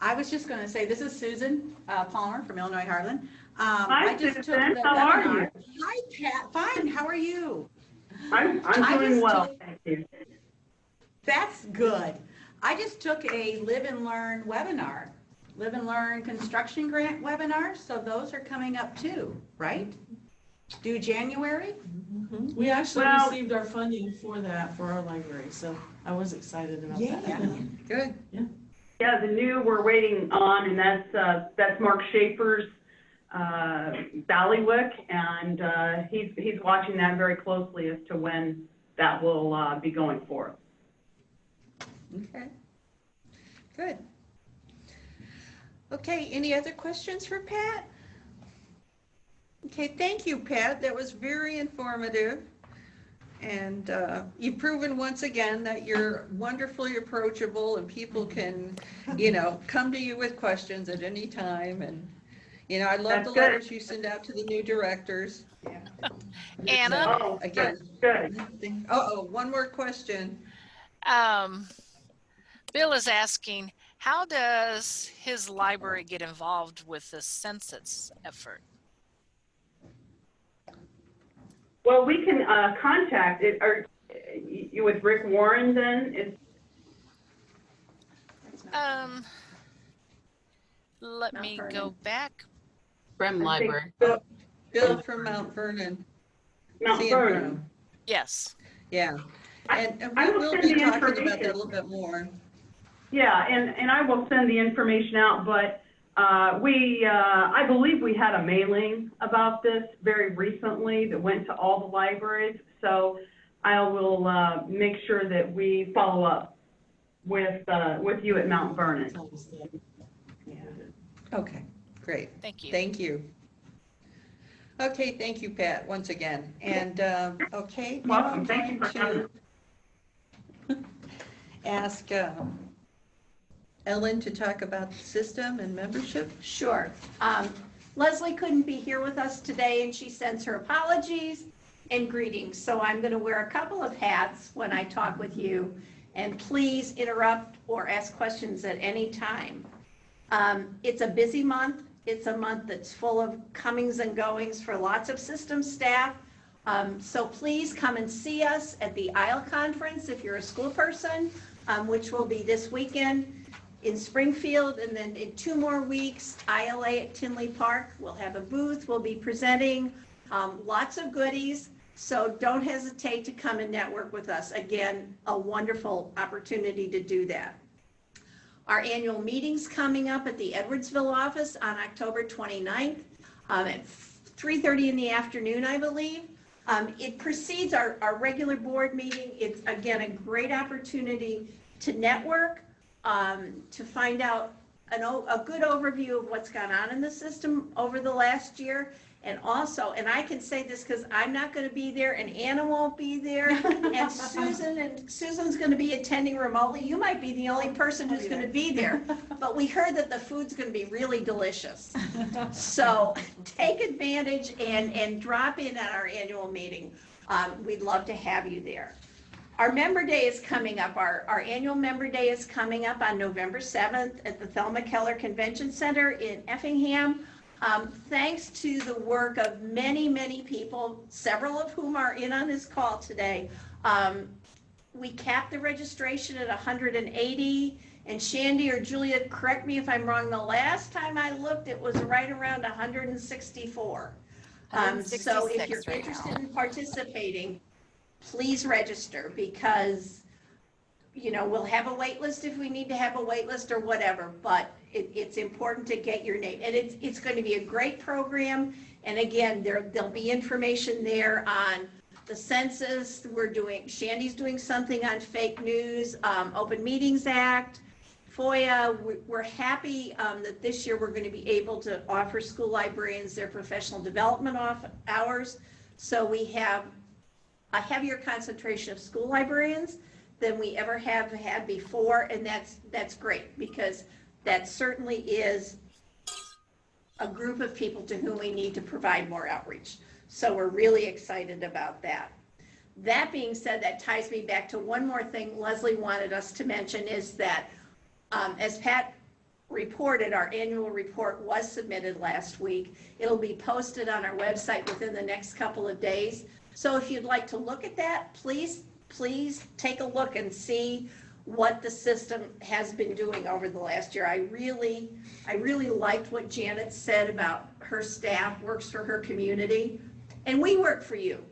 I was just going to say, this is Susan Palmer from Illinois Heartland. Hi, I just Susan. How are you? Hi, Pat. Fine. How are you? I'm doing well, thank you. That's good. I just took a Live and Learn webinar, Live and Learn construction grant webinar. So those are coming up too, right? Due January? Mm-hmm. We actually received our funding for that for our library, so I was excited about that. Good. Yeah, we're waiting on, and that's Mark Schaefer's Ballywick, and he's watching that very closely as to when that will be going forth. Okay. Good. Okay, any other questions for Pat? Okay, thank you, Pat. That was very informative. And you've proven once again that you're wonderfully approachable and people can, come to you with questions at any time. And, I love the letters you send out to the new directors. Anna, So, again, Good. one more question. Bill is asking, how does his library get involved with the census effort? Well, we can contact it, or you with Rick Warren then? Let me go back. Brem Library. Bill from Mount Vernon. Mount CM Vernon. Brown. Yes. Yeah. And I we will will send be the talking about that a information. little bit more. Yeah, and I will send the information out, but I believe we had a mailing about this very recently that went to all the libraries. So I will make sure that we follow up with you at Mount Vernon. Okay, great. Thank you. Thank you. Okay, thank you, Pat, once again. And, okay. now Welcome. I'm Thank you going for coming. to ask Ellen to talk about the system and membership. Sure. Leslie couldn't be here with us today, and she sends her apologies and greetings. So I'm going to wear a couple of hats when I talk with you, and please interrupt or ask questions at any time. It's a busy month. It's a month that's full of comings and goings for lots of system staff. So please come and see us at the IHL conference if you're a school person, which will be this weekend in Springfield, and then in 2 more weeks, ILA at Tinley Park. We'll have a booth. We'll be presenting lots of goodies. So don't hesitate to come and network with us. Again, a wonderful opportunity to do that. Our annual meeting's coming up at the Edwardsville office on October 29th at 3:30 in the afternoon, I believe. It precedes our regular board meeting. It's, again, a great opportunity to network, to find out a good overview of what's gone on in the system over the last year. And also, and I can say this because I'm not going to be there and Anna won't be there and Susan's going to be attending remotely. You might be the only person who's going to be there, but we heard that the food's going to be really delicious. So take advantage and drop in at our annual meeting. We'd love to have you there. Our member day is coming up. Our annual member day is coming up on November 7th at the Thelma Keller Convention Center in Effingham. Thanks to the work of many, many people, several of whom are in on this call today, we capped the registration at 180. And Shandy or Julia, correct me if I'm wrong, the last time I looked, it was right around 164. So if you're interested in participating, please register, because we'll have a wait list if we need to have a wait list or whatever, but it's important to get your name. And it's going to be a great program. And again, there'll be information there on the census. Shandy's doing something on fake news, Open Meetings Act, FOIA. We're happy that this year we're going to be able to offer school librarians their professional development hours. So we have a heavier concentration of school librarians than we ever have had before, and that's great, because that certainly is a group of people to whom we need to provide more outreach. So we're really excited about that. That being said, that ties me back to one more thing Leslie wanted us to mention, is that as Pat reported, our annual report was submitted last week. It'll be posted on our website within the next couple of days. So if you'd like to look at that, please take a look and see what the system has been doing over the last year. I really liked what Janet said about her staff works for her community, and we work for you.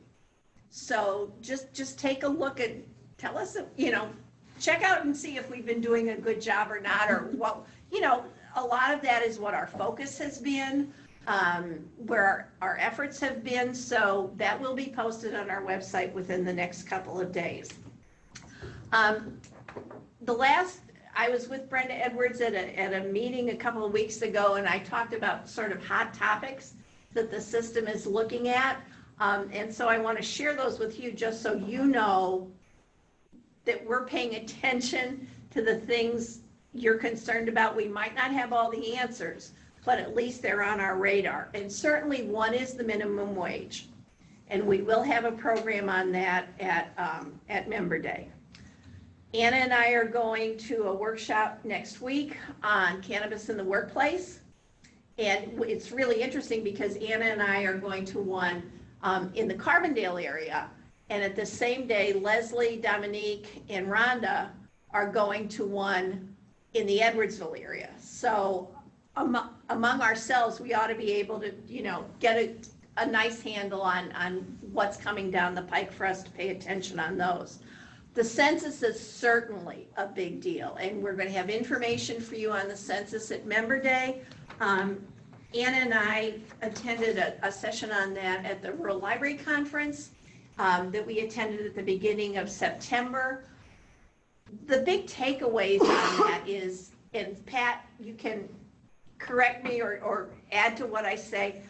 So just take a look and tell us, check out and see if we've been doing a good job or not, or what, a lot of that is what our focus has been, where our efforts have been. So that will be posted on our website within the next couple of days. I was with Brenda Edwards at a meeting a couple of weeks ago, and I talked about sort of hot topics that the system is looking at. And so I want to share those with you just so you know that we're paying attention to the things you're concerned about. We might not have all the answers, but at least they're on our radar. And certainly one is the minimum wage. And we will have a program on that at Member Day. Anna and I are going to a workshop next week on cannabis in the workplace. And it's really interesting because Anna and I are going to one in the Carbondale area. And at the same day, Leslie, Dominique, and Rhonda are going to one in the Edwardsville area. So among ourselves, we ought to be able to, get a nice handle on what's coming down the pike for us to pay attention on those. The census is certainly a big deal, and we're going to have information for you on the census at Member Day. Anna and I attended a session on that at the Rural Library Conference that we attended at the beginning of September. The big takeaways on that is, and Pat, you can correct me or add to what I say,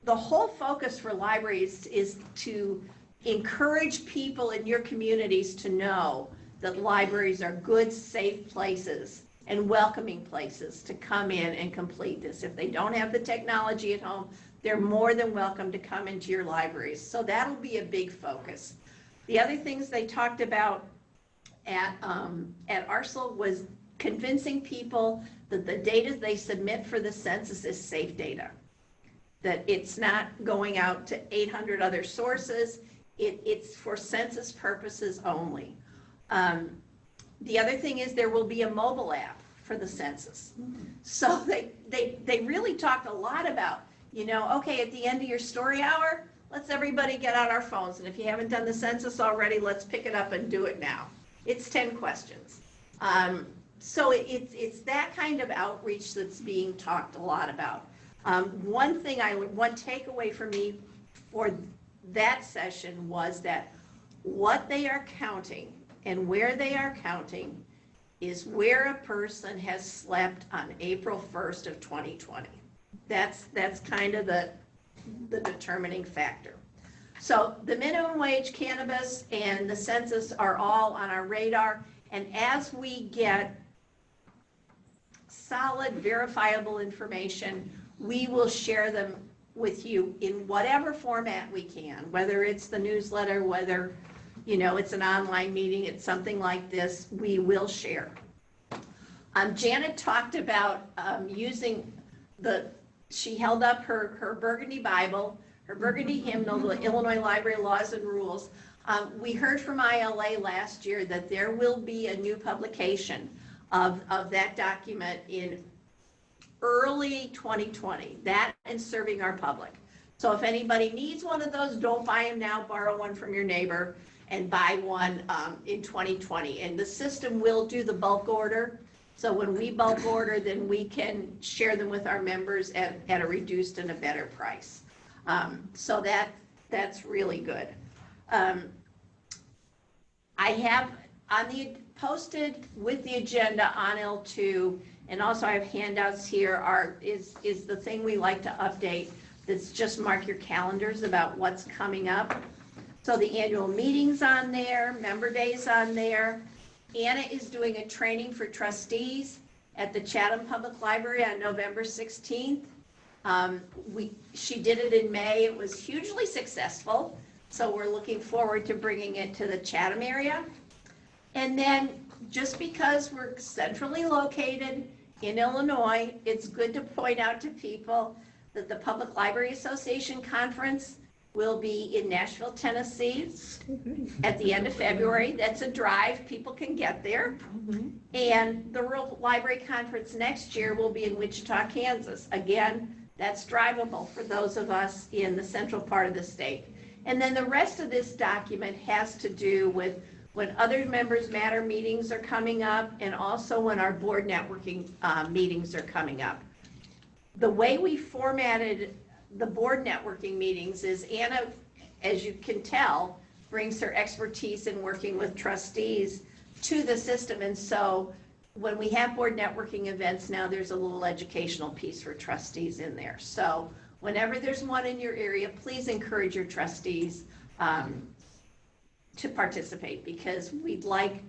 the whole focus for libraries is to encourage people in your communities to know that libraries are good, safe places and welcoming places to come in and complete this. If they don't have the technology at home, they're more than welcome to come into your libraries. So that'll be a big focus. The other things they talked about at Arsenal was convincing people that the data they submit for the census is safe data, that it's not going out to 800 other sources. It's for census purposes only. The other thing is there will be a mobile app for the census. So they really talked a lot about, okay, at the end of your story hour, let's everybody get out our phones. And if you haven't done the census already, let's pick it up and do it now. It's 10 questions. So it's that kind of outreach that's being talked a lot about. One takeaway for me for that session was that what they are counting and where they are counting is where a person has slept on April 1st of 2020. That's kind of the determining factor. So the minimum wage, cannabis, and the census are all on our radar. And as we get solid, verifiable information, we will share them with you in whatever format we can, whether it's the newsletter, whether it's an online meeting, it's something like this, we will share. Janet talked about using she held up her Burgundy Bible, her Burgundy hymnal, the Illinois Library Laws and Rules. We heard from ILA last year that there will be a new publication of that document in early 2020, that and serving our public. So if anybody needs one of those, don't buy them now, borrow one from your neighbor and buy one in 2020. And the system will do the bulk order. So when we bulk order, then we can share them with our members at a reduced and a better price. So that's really good. I have posted with the agenda on L2, and also I have handouts here, is the thing we like to update. That's just mark your calendars about what's coming up. So the annual meeting's on there, Member Day's on there. Anna is doing a training for trustees at the Chatham Public Library on November 16th. She did it in May. It was hugely successful. So we're looking forward to bringing it to the Chatham area. And then just because we're centrally located in Illinois, it's good to point out to people that the Public Library Association Conference will be in Nashville, Tennessee at the end of February. That's a drive. People can get there. And the Rural Library Conference next year will be in Wichita, Kansas. Again, that's drivable for those of us in the central part of the state. And then the rest of this document has to do with when other Members Matter meetings are coming up and also when our board networking meetings are coming up. The way we formatted the board networking meetings is Anna, as you can tell, brings her expertise in working with trustees to the system. And so when we have board networking events now, there's a little educational piece for trustees in there. So whenever there's one in your area, please encourage your trustees to participate, because we'd like,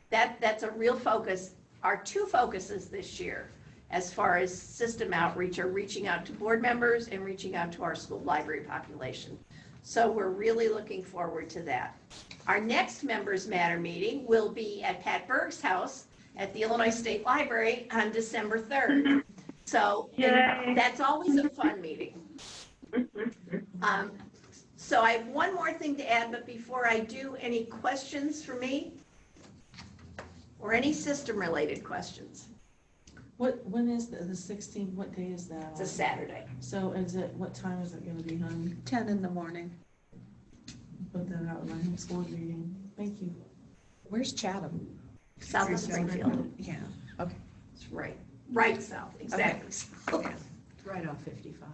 that's a real focus. Our two focuses this year as far as system outreach are reaching out to board members and reaching out to our school library population. So we're really looking forward to that. Our next Members Matter meeting will be at Pat Berg's house at the Illinois State Library on December 3rd. So that's always a fun meeting. So I have one more thing to add, but before I do, any questions for me? Or any system-related questions? When is the 16th, what day is that? It's a Saturday. So is it, what time is it gonna be, honey? 10 in the morning. Put that out in my next board meeting. Thank you. Where's Chatham? South of Springfield. Yeah, okay. It's right south, exactly. Okay. Right off 55.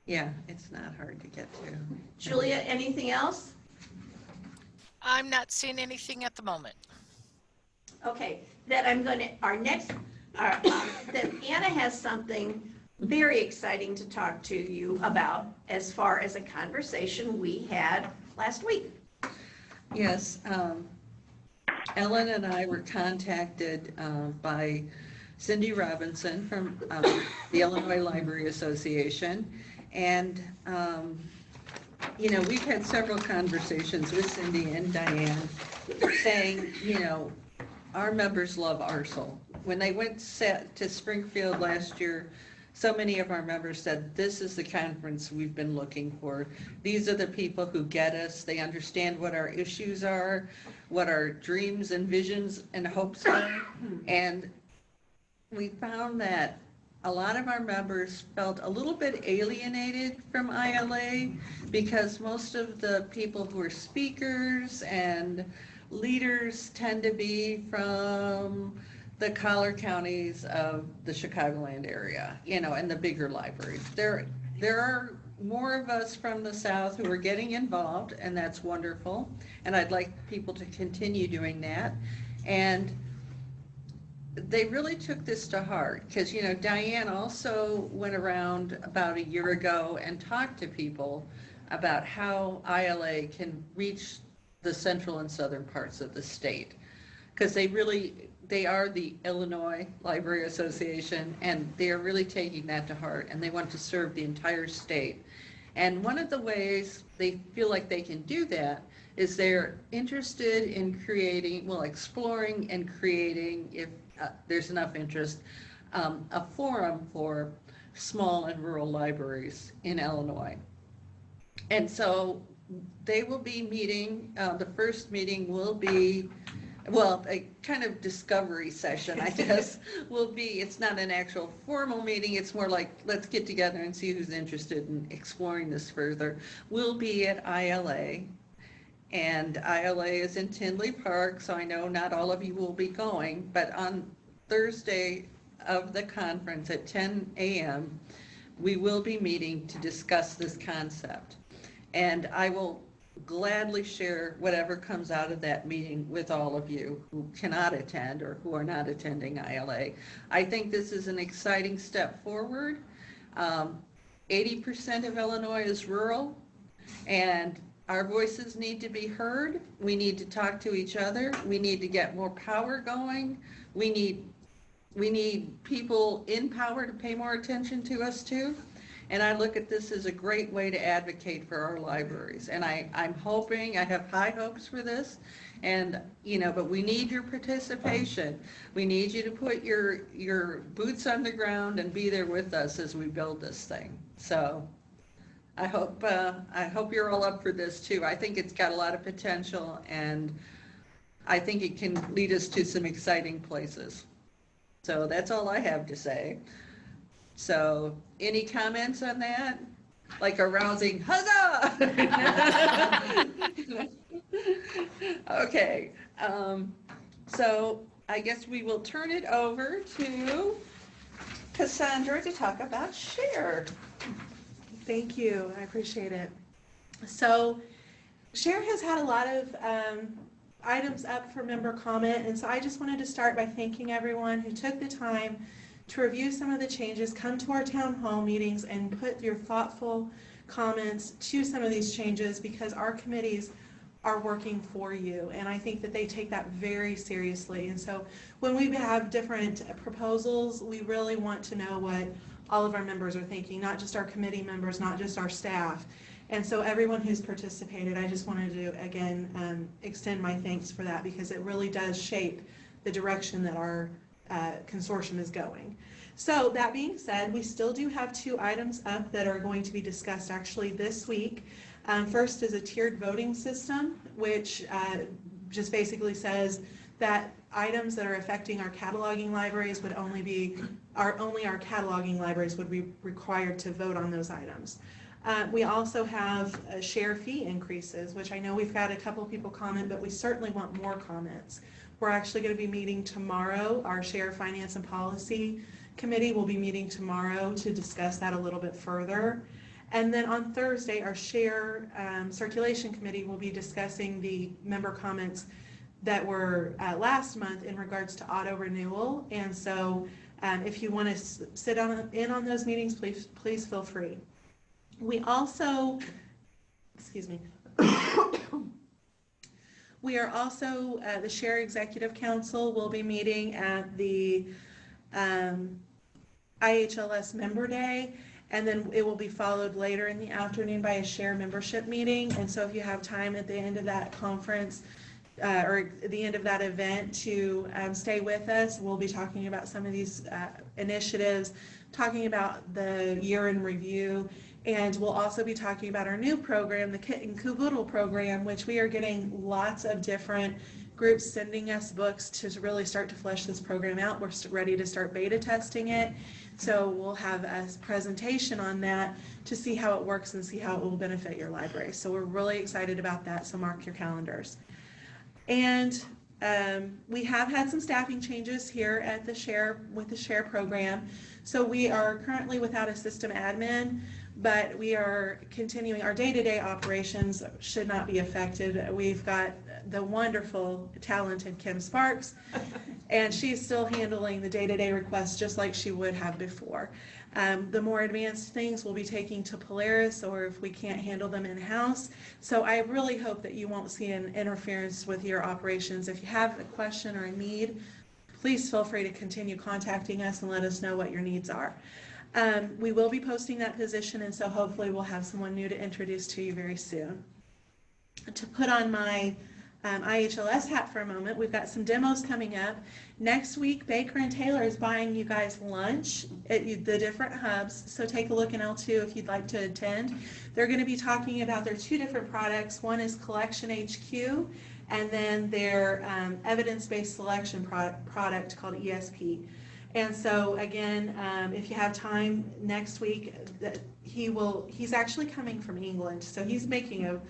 Yeah, it's not hard to get to. Julia, anything else? I'm not seeing anything at the moment. Okay, then I'm going to, then Anna has something very exciting to talk to you about as far as a conversation we had last week. Yes, Ellen and I were contacted by Cindy Robinson from the Illinois Library Association. And, you know, we've had several conversations with Cindy and Diane saying, you know, our members love ARSL. When they went to Springfield last year, so many of our members said, this is the conference we've been looking for. These are the people who get us. They understand what our issues are, what our dreams and visions and hopes are. And we found that a lot of our members felt a little bit alienated from ILA because most of the people who are speakers and leaders tend to be from the collar counties of the Chicagoland area, you know, and the bigger libraries. There are more of us from the South who are getting involved, and that's wonderful. And I'd like people to continue doing that. And they really took this to heart because, you know, Diane also went around about a year ago and talked to people about how ILA can reach the central and southern parts of the state, because they are the Illinois Library Association, and they are really taking that to heart, and they want to serve the entire state. And one of the ways they feel like they can do that is they're interested in creating, well, exploring and creating, if there's enough interest, a forum for small and rural libraries in Illinois. And so they will be meeting, the first meeting will be, well, a kind of discovery session, I guess, will be, it's not an actual formal meeting, it's more like, let's get together and see who's interested in exploring this further. We'll be at ILA, and ILA is in Tinley Park, so I know not all of you will be going, but on Thursday of the conference at 10 a.m., we will be meeting to discuss this concept. And I will gladly share whatever comes out of that meeting with all of you who cannot attend or who are not attending ILA. I think this is an exciting step forward. 80% of Illinois is rural, and our voices need to be heard. We need to talk to each other. We need to get more power going. We need people in power to pay more attention to us too. And I look at this as a great way to advocate for our libraries. And I'm hoping, I have high hopes for this. And, you know, but we need your participation. We need you to put your boots on the ground and be there with us as we build this thing. So I hope you're all up for this too. I think it's got a lot of potential, and I think it can lead us to some exciting places. So that's all I have to say. So any comments on that? Like a rousing huzzah! Okay, so I guess we will turn it over to Cassandra to talk about SHARE. Thank you, I appreciate it. So SHARE has had a lot of items up for member comment, and so I just wanted to start by thanking everyone who took the time to review some of the changes, come to our town hall meetings and put your thoughtful comments to some of these changes, because our committees are working for you, and I think that they take that very seriously. And so when we have different proposals, we really want to know what all of our members are thinking, not just our committee members, not just our staff. And so everyone who's participated, I just wanted to again extend my thanks for that, because it really does shape the direction that our consortium is going. So that being said, we still do have 2 items up that are going to be discussed actually this week. First is a tiered voting system, which just basically says that items that are affecting our cataloging libraries would only our cataloging libraries would be required to vote on those items. We also have share fee increases, which I know we've got a couple people comment, but we certainly want more comments. We're actually going to be meeting tomorrow. Our Share Finance and Policy Committee will be meeting tomorrow to discuss that a little bit further. And then on Thursday, our Share Circulation Committee will be discussing the member comments that were last month in regards to auto renewal. And so if you want to sit in on those meetings, please feel free. We also, excuse me, we are also, the Share Executive Council will be meeting at the IHLS Member Day, and then it will be followed later in the afternoon by a Share membership meeting. And so if you have time at the end of that conference or the end of that event to stay with us, we'll be talking about some of these initiatives, talking about the year in review, and we'll also be talking about our new program, the Kit and Caboodle program, which we are getting lots of different groups sending us books to really start to flesh this program out. We're ready to start beta testing it. So we'll have a presentation on that to see how it works and see how it will benefit your library. So we're really excited about that, so mark your calendars. And we have had some staffing changes here at the Share, with the Share program. So we are currently without a system admin, but we are continuing. Our day-to-day operations should not be affected. We've got the wonderful, talented Kim Sparks, and she's still handling the day-to-day requests just like she would have before. The more advanced things we'll be taking to Polaris, or if we can't handle them in-house. So I really hope that you won't see an interference with your operations. If you have a question or a need, please feel free to continue contacting us and let us know what your needs are. We will be posting that position, and so hopefully we'll have someone new to introduce to you very soon. To put on my IHLS hat for a moment, we've got some demos coming up. Next week, Baker and Taylor is buying you guys lunch at the different hubs, so take a look in L2 if you'd like to attend. They're going to be talking about their 2 different products. One is Collection HQ, and then their evidence-based selection product called ESP. And so again, if you have time next week, he's actually coming from England, so he's making a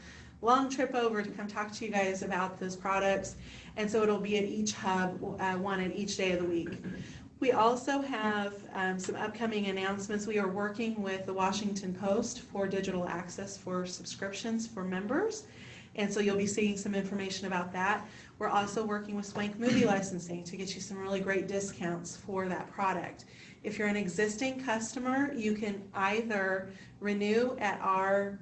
long trip over to come talk to you guys about those products. And so it'll be at each hub, one at each day of the week. We also have some upcoming announcements. We are working with the Washington Post for digital access for subscriptions for members. And so you'll be seeing some information about that. We're also working with Swank Movie Licensing to get you some really great discounts for that product. If you're an existing customer, you can either renew at our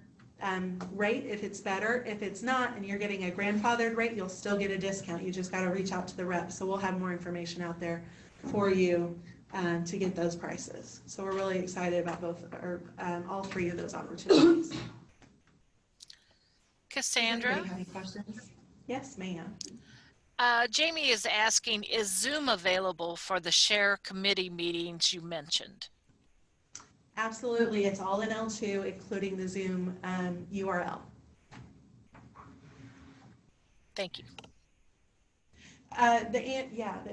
rate if it's better. If it's not, and you're getting a grandfathered rate, you'll still get a discount. You just got to reach out to the rep. So we'll have more information out there for you to get those prices. So we're really excited about all 3 of those opportunities. Cassandra? Anybody have any questions? Yes, ma'am. Jamie is asking, is Zoom available for the Share committee meetings you mentioned? Absolutely. It's all in L2, including the Zoom URL. Thank you. The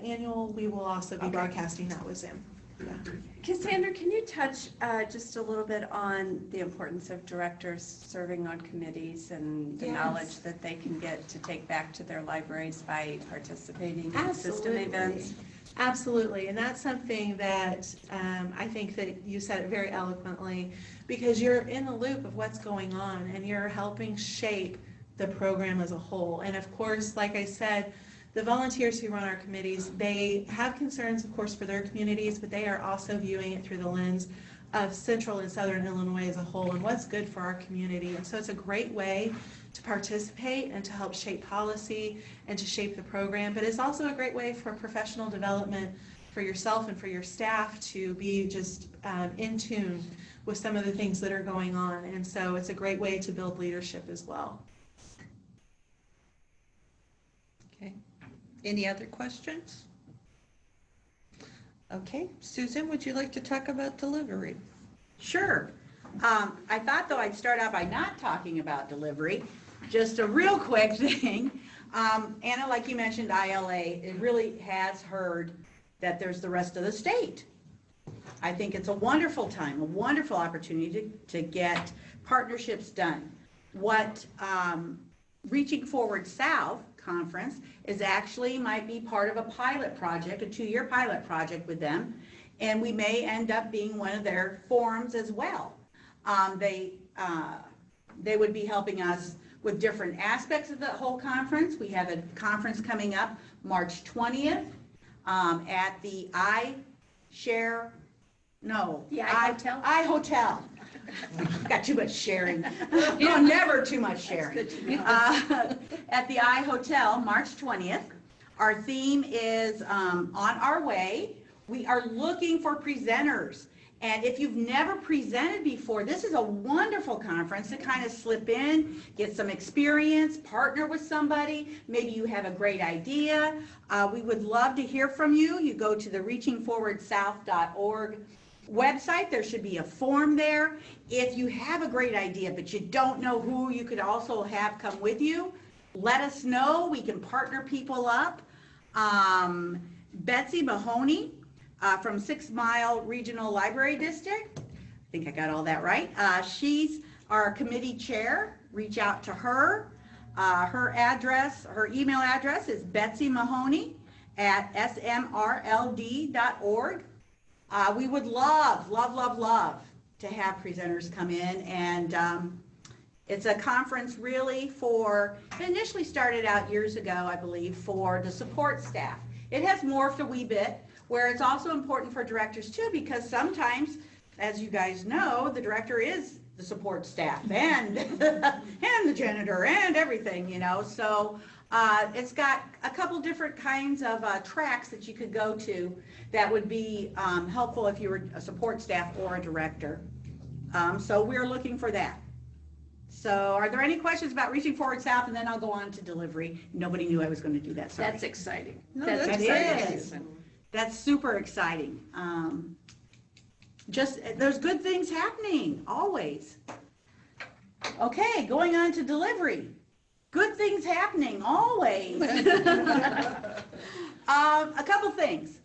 annual, we will also be broadcasting that with Zoom. Yeah. Cassandra, can you touch just a little bit on the importance of directors serving on committees and the knowledge that they can get to take back to their libraries by participating in system events? Absolutely, and that's something that I think that you said it very eloquently, because you're in the loop of what's going on and you're helping shape the program as a whole. And of course, like I said, the volunteers who run our committees, they have concerns, of course, for their communities, but they are also viewing it through the lens of central and southern Illinois as a whole and what's good for our community. And so it's a great way to participate and to help shape policy and to shape the program, but it's also a great way for professional development for yourself and for your staff to be just in tune with some of the things that are going on. And so it's a great way to build leadership as well. Okay. Any other questions? Okay, Susan, would you like to talk about delivery? Sure. I thought, though, I'd start out by not talking about delivery. Just a real quick thing. Anna, like you mentioned, ILA, it really has heard that there's the rest of the state. I think it's a wonderful time, a wonderful opportunity to get partnerships done. What Reaching Forward South Conference is actually might be part of a pilot project, a 2-year pilot project with them, and we may end up being one of their forums as well. They would be helping us with different aspects of the whole conference. We have a conference coming up March 20th at the iHotel. Got too much sharing. No, never too much sharing. At the iHotel, March 20th. Our theme is On Our Way. We are looking for presenters. And if you've never presented before, this is a wonderful conference to kind of slip in, get some experience, partner with somebody. Maybe you have a great idea. We would love to hear from you. You go to the reachingforwardsouth.org website. There should be a form there. If you have a great idea, but you don't know who you could also have come with you, let us know. We can partner people up. Betsy Mahoney from 6 Mile Regional Library District. I think I got all that right. She's our committee chair. Reach out to her. Her email address is betsymahoney@smrld.org. We would love to have presenters come in, and it's a conference really it initially started out years ago, I believe, for the support staff. It has morphed a wee bit, where it's also important for directors too, because sometimes, as you guys know, the director is the support staff and the janitor and everything, so it's got a couple different kinds of tracks that you could go to that would be helpful if you were a support staff or a director. So we're looking for that. So are there any questions about Reaching Forward South? And then I'll go on to delivery. Nobody knew I was going to do that. Sorry. That's exciting. No, That's that's exciting. That's super exciting. There's good things happening, always. Okay, going on to delivery. Good things happening, always. A couple things.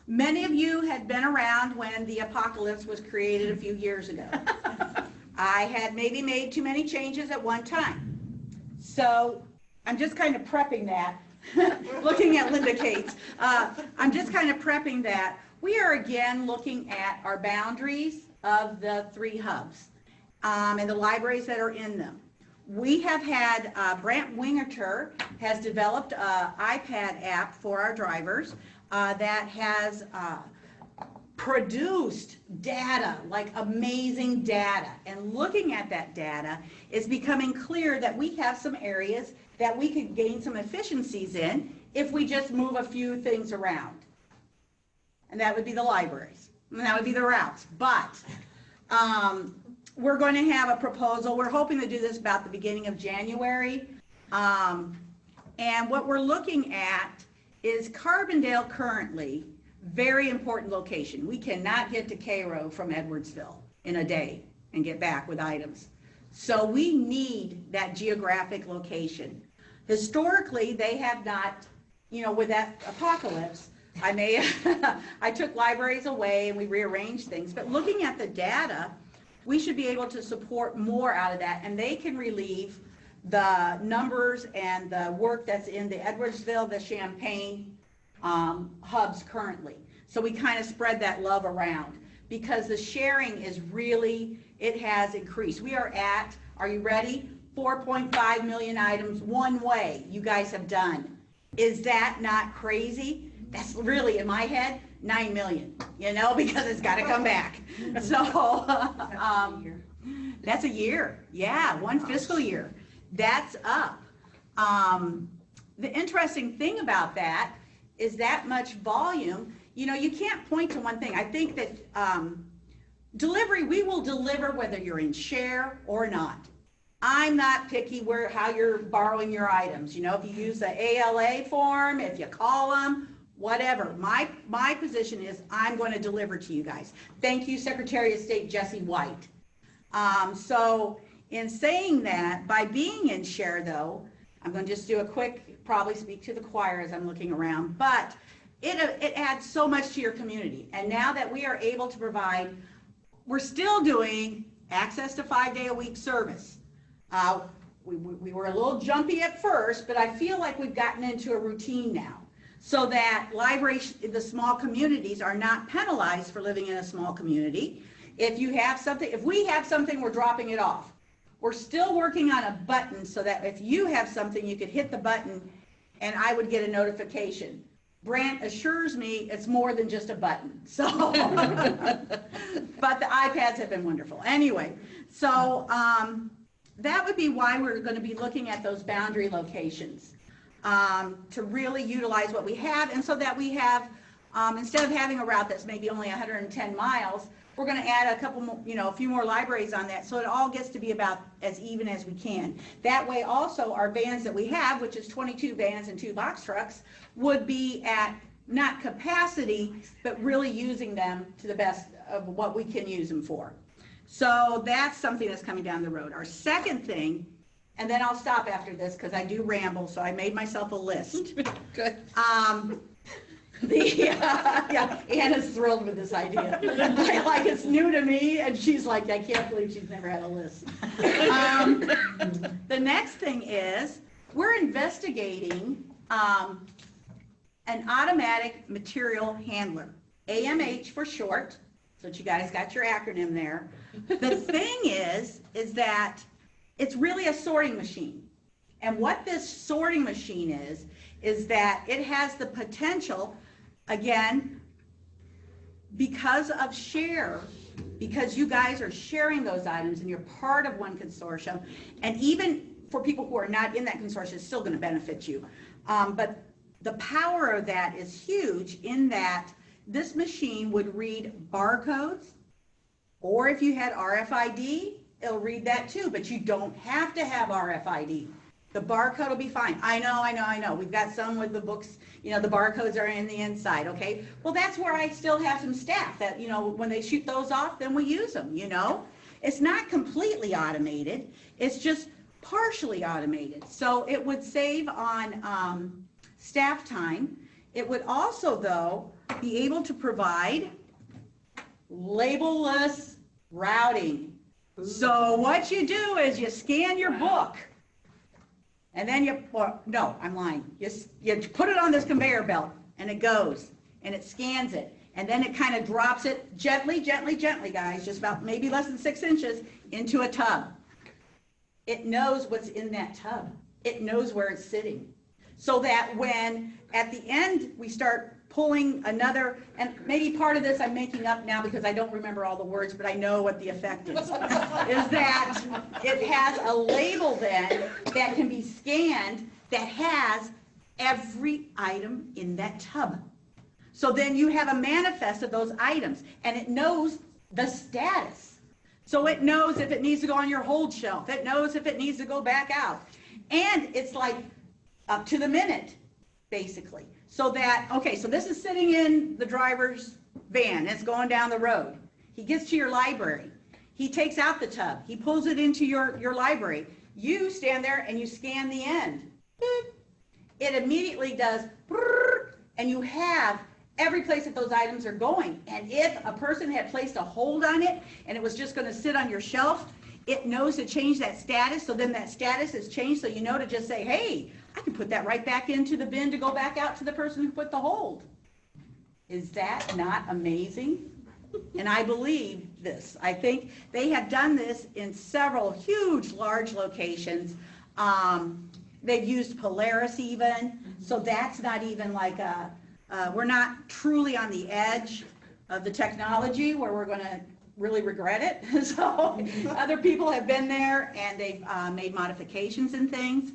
Many of you had been around when the apocalypse was created a few years ago. I had maybe made too many changes at one time. So I'm just kind of prepping that. Looking at Linda Cates. I'm just kind of prepping that. We are again looking at our boundaries of the 3 hubs and the libraries that are in them. We have had, Brant Wingerter has developed an iPad app for our drivers that has produced data, like amazing data. And looking at that data, it's becoming clear that we have some areas that we could gain some efficiencies in if we just move a few things around. And that would be the libraries, and that would be the routes. But we're going to have a proposal. We're hoping to do this about the beginning of January. And what we're looking at is Carbondale currently, very important location. We cannot get to Cairo from Edwardsville in a day and get back with items. So we need that geographic location. Historically, they have not, with that apocalypse, I took libraries away and we rearranged things. But looking at the data, we should be able to support more out of that, and they can relieve the numbers and the work that's in the Edwardsville, the Champaign hubs currently. So we kind of spread that love around because the sharing is really, it has increased. We are at, are you ready? 4.5 million items one way you guys have done. Is that not crazy? That's really, in my head, 9 million, you know, because it's got to come back. So that's a year. Yeah, one fiscal year. That's up. The interesting thing about that is that much volume, you know, you can't point to one thing. I think that delivery, we will deliver whether you're in share or not. I'm not picky how you're borrowing your items. You know, if you use the ALA form, if you call them, whatever. My position is I'm going to deliver to you guys. Thank you, Secretary of State Jesse White. So in saying that, by being in share though, I'm going to just do a quick, probably speak to the choir as I'm looking around, but it adds so much to your community. And now that we are able to provide, we're still doing access to 5-day-a-week service. We were a little jumpy at first, but I feel like we've gotten into a routine now, so that libraries in the small communities are not penalized for living in a small community. If you have something, if we have something, we're dropping it off. We're still working on a button so that if you have something, you could hit the button and I would get a notification. Brant assures me it's more than just a button. So, but the iPads have been wonderful. Anyway, so that would be why we're going to be looking at those boundary locations to really utilize what we have, and so that we have, instead of having a route that's maybe only 110 miles, we're going to add a couple more, you know, a few more libraries on that, so it all gets to be about as even as we can. That way also our vans that we have, which is 22 vans and 2 box trucks, would be at not capacity, but really using them to the best of what we can use them for. So that's something that's coming down the road. Our second thing, and then I'll stop after this because I do ramble, so I made myself a list. Good. Yeah, Anna's thrilled with this idea. Like it's new to me, and she's like, I can't believe she's never had a list. The next thing is we're investigating an automatic material handler, AMH for short, so that you guys got your acronym there. The thing is that it's really a sorting machine. And what this sorting machine is that it has the potential, again, because of share, because you guys are sharing those items and you're part of one consortium, and even for people who are not in that consortium, it's still going to benefit you. But the power of that is huge in that this machine would read barcodes, or if you had RFID, it'll read that too, but you don't have to have RFID. The barcode will be fine. I know. We've got some with the books, you know, the barcodes are in the inside, okay? Well, that's where I still have some staff that, you know, when they shoot those off, then we use them, you know? It's not completely automated. It's just partially automated. So it would save on staff time. It would also, though, be able to provide label-less routing. So what you do is you scan your book, and then you put it on this conveyor belt, and it goes, and it scans it, and then it kind of drops it gently, guys, just about maybe less than 6 inches, into a tub. It knows what's in that tub. It knows where it's sitting. So that when, at the end, we start pulling another, and maybe part of this I'm making up now because I don't remember all the words, but I know what the effect is that it has a label then that can be scanned that has every item in that tub. So then you have a manifest of those items, and it knows the status. So it knows if it needs to go on your hold shelf. It knows if it needs to go back out. And it's like up to the minute, basically. So that, okay, so this is sitting in the driver's van. It's going down the road. He gets to your library. He takes out the tub. He pulls it into your library. You stand there and you scan the end. It immediately does, and you have every place that those items are going. And if a person had placed a hold on it and it was just going to sit on your shelf, it knows to change that status. So then that status is changed, so you know to just say, hey, I can put that right back into the bin to go back out to the person who put the hold. Is that not amazing? And I believe this. I think they have done this in several huge, large locations. They've used Polaris even, so that's not even like we're not truly on the edge of the technology where we're gonna really regret it. So other people have been there and they've made modifications and things.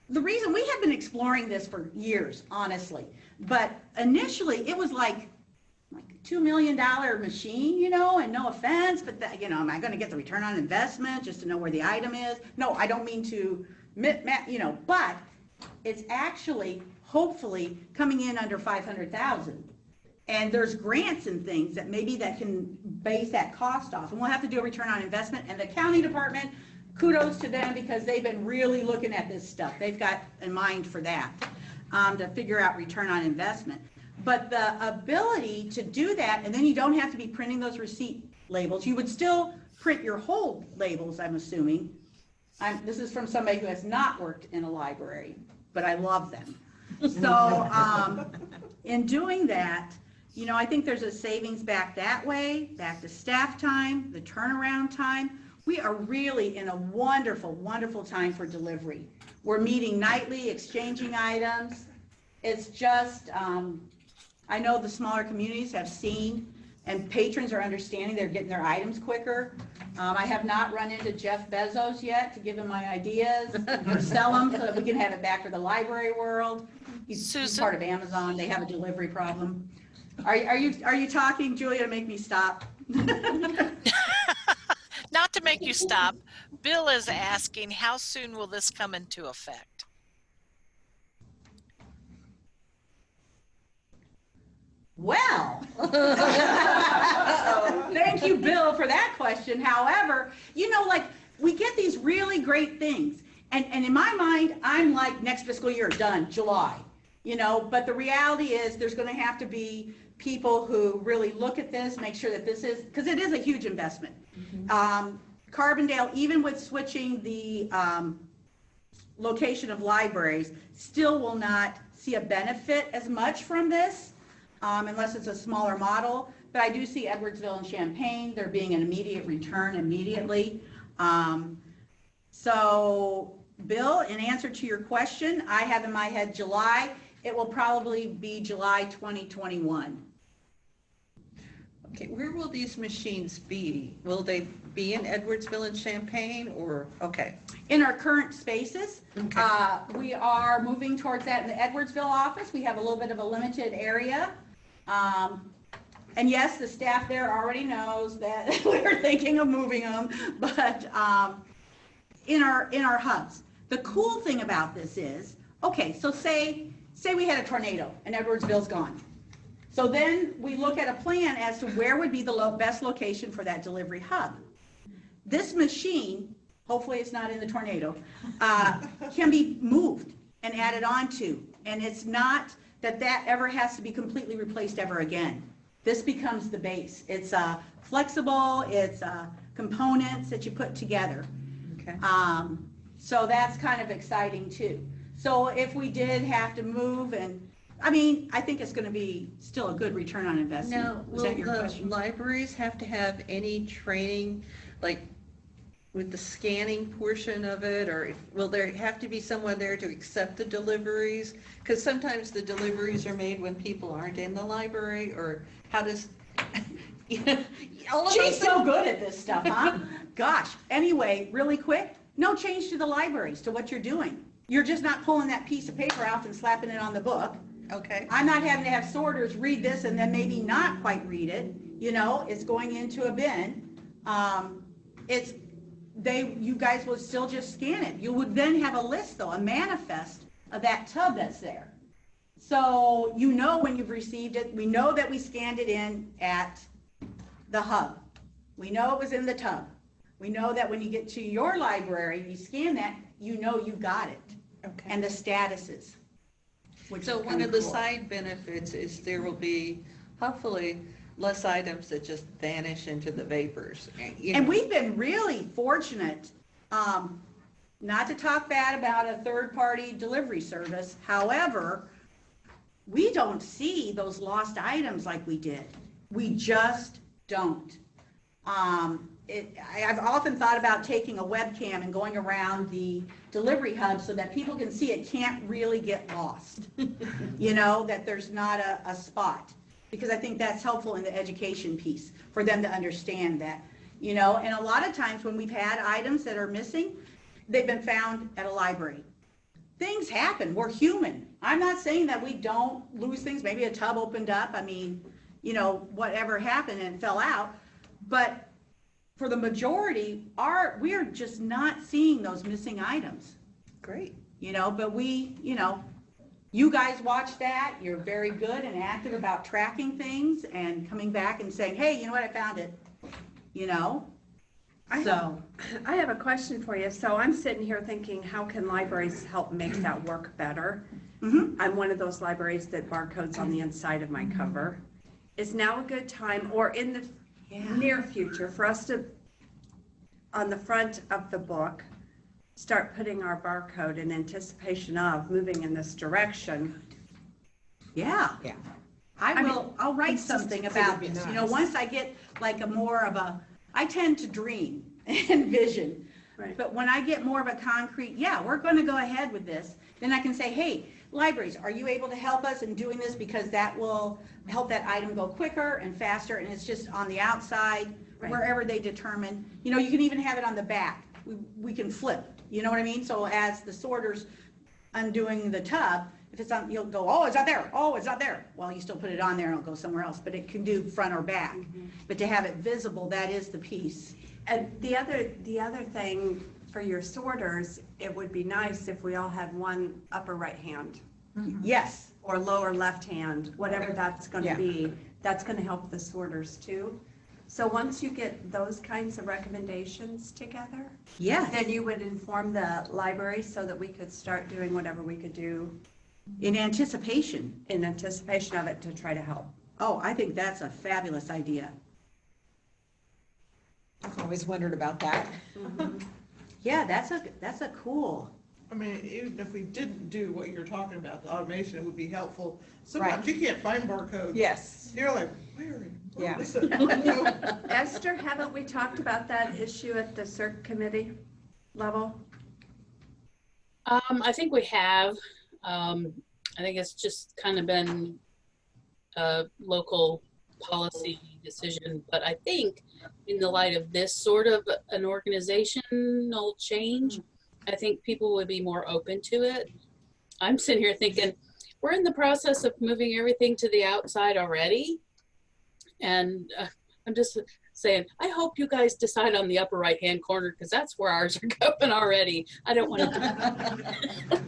The reason we have been exploring this for years, honestly, but initially it was like $2 million machine, you know, and no offense, but that, you know, am I going to get the return on investment just to know where the item is? No, I don't mean to, you know, but it's actually hopefully coming in under 500,000. And there's grants and things that maybe that can base that cost off. And we'll have to do a return on investment. And the county department, kudos to them because they've been really looking at this stuff. They've got in mind for that to figure out return on investment. But the ability to do that, and then you don't have to be printing those receipt labels. You would still print your whole labels, I'm assuming. This is from somebody who has not worked in a library, but I love them. So in doing that, you know, I think there's a savings back that way, back to staff time, the turnaround time. We are really in a wonderful, wonderful time for delivery. We're meeting nightly, exchanging items. It's just, I know the smaller communities have seen and patrons are understanding they're getting their items quicker. I have not run into Jeff Bezos yet to give him my ideas or sell them so that we can have it back for the library world. He's part of Amazon. They have a delivery problem. Are you talking, Julia, to make me stop? Not to make you stop. Bill is asking, how soon will this come into effect? Well, thank you, Bill, for that question. However, you know, like we get these really great things. And in my mind, I'm like next fiscal year, done, July, you know, but the reality is there's going to have to be people who really look at this, make sure that this is, because it is a huge investment. Carbondale, even with switching the location of libraries, still will not see a benefit as much from this. Unless it's a smaller model, but I do see Edwardsville and Champaign, there being an immediate return immediately. So Bill, in answer to your question, I have in my head July. It will probably be July 2021. Okay, where will these machines be? Will they be in Edwardsville and Champaign or, okay. In our current spaces, Okay. we are moving towards that in the Edwardsville office. We have a little bit of a limited area. And yes, the staff there already knows that we're thinking of moving them, but in our hubs. The cool thing about this is, okay, so say we had a tornado and Edwardsville's gone. So then we look at a plan as to where would be the best location for that delivery hub. This machine, hopefully it's not in the tornado, can be moved and added onto. And it's not that ever has to be completely replaced ever again. This becomes the base. It's flexible, it's components that you put together. Okay. So that's kind of exciting too. So if we did have to move, and I mean, I think it's going to be still a good return on investment. Now, Was will that your the question? libraries have to have any training, like with the scanning portion of it, or will there have to be someone there to accept the deliveries? Because sometimes the deliveries are made when people aren't in the library, or how does, all of She's those so good at this stuff, huh? Gosh, anyway, really quick, no change to the libraries, to what you're doing. You're just not pulling that piece of paper out and slapping it on the book. Okay. I'm not having to have sorters read this and then maybe not quite read it. You know, it's going into a bin. You guys will still just scan it. You would then have a list though, a manifest of that tub that's there. So you know when you've received it. We know that we scanned it in at the hub. We know it was in the tub. We know that when you get to your library, you scan that, you know you got it. Okay. And the statuses. So one of the side benefits is there will be hopefully less items that just vanish into the vapors. And we've been really fortunate, not to talk bad about a third-party delivery service. However, we don't see those lost items like we did. We just don't. I've often thought about taking a webcam and going around the delivery hub so that people can see it can't really get lost. That there's not a spot, because I think that's helpful in the education piece for them to understand that, and a lot of times when we've had items that are missing, they've been found at a library. Things happen. We're human. I'm not saying that we don't lose things. Maybe a tub opened up. I mean, whatever happened and fell out. But for the majority, we are just not seeing those missing items. Great. But you guys watch that. You're very good and active about tracking things and coming back and saying, hey, you know what, I found it. I have a question for you. So I'm sitting here thinking, how can libraries help make that work better? Mm-hmm. I'm one of those libraries that barcodes on the inside of my cover. Is now a good time, or in the near future, for us to, on the front of the book, start putting our barcode in anticipation of moving in this direction? Yeah. I'll write something about this. Once I get like I tend to dream and vision. Right. But when I get more of a concrete, we're going to go ahead with this, then I can say, hey, libraries, are you able to help us in doing this? Because that will help that item go quicker and faster, and it's just on the outside, wherever they determine. You can even have it on the back. We can flip, you know what I mean? So as the sorter's undoing the tub, if it's on, you'll go, oh, it's not there. Oh, it's not there. Well, you still put it on there and it'll go somewhere else, but it can do front or back. Mm-hmm. But to have it visible, that is the piece. And the other thing for your sorters, it would be nice if we all had one upper right hand. Mm-hmm. Yes. Or lower left hand, whatever that's going to be. That's going to help the sorters too. So once you get those kinds of recommendations together, then you would inform the library so that we could start doing whatever we could do in anticipation of it to try to help. Oh, I think that's a fabulous idea. I've always wondered about that. Mm-hmm. Yeah, that's a cool. I mean, even if we didn't do what you're talking about, the automation, it would be helpful. Sometimes you can't find barcodes. Yes. You're like, where is it? Esther, haven't we talked about that issue at the CERC committee level? I think we have. I think it's just kind of been a local policy decision, but I think in the light of this sort of an organizational change, I think people would be more open to it. I'm sitting here thinking, we're in the process of moving everything to the outside already. And I'm just saying, I hope you guys decide on the upper right-hand corner, because that's where ours are going already. I don't want to.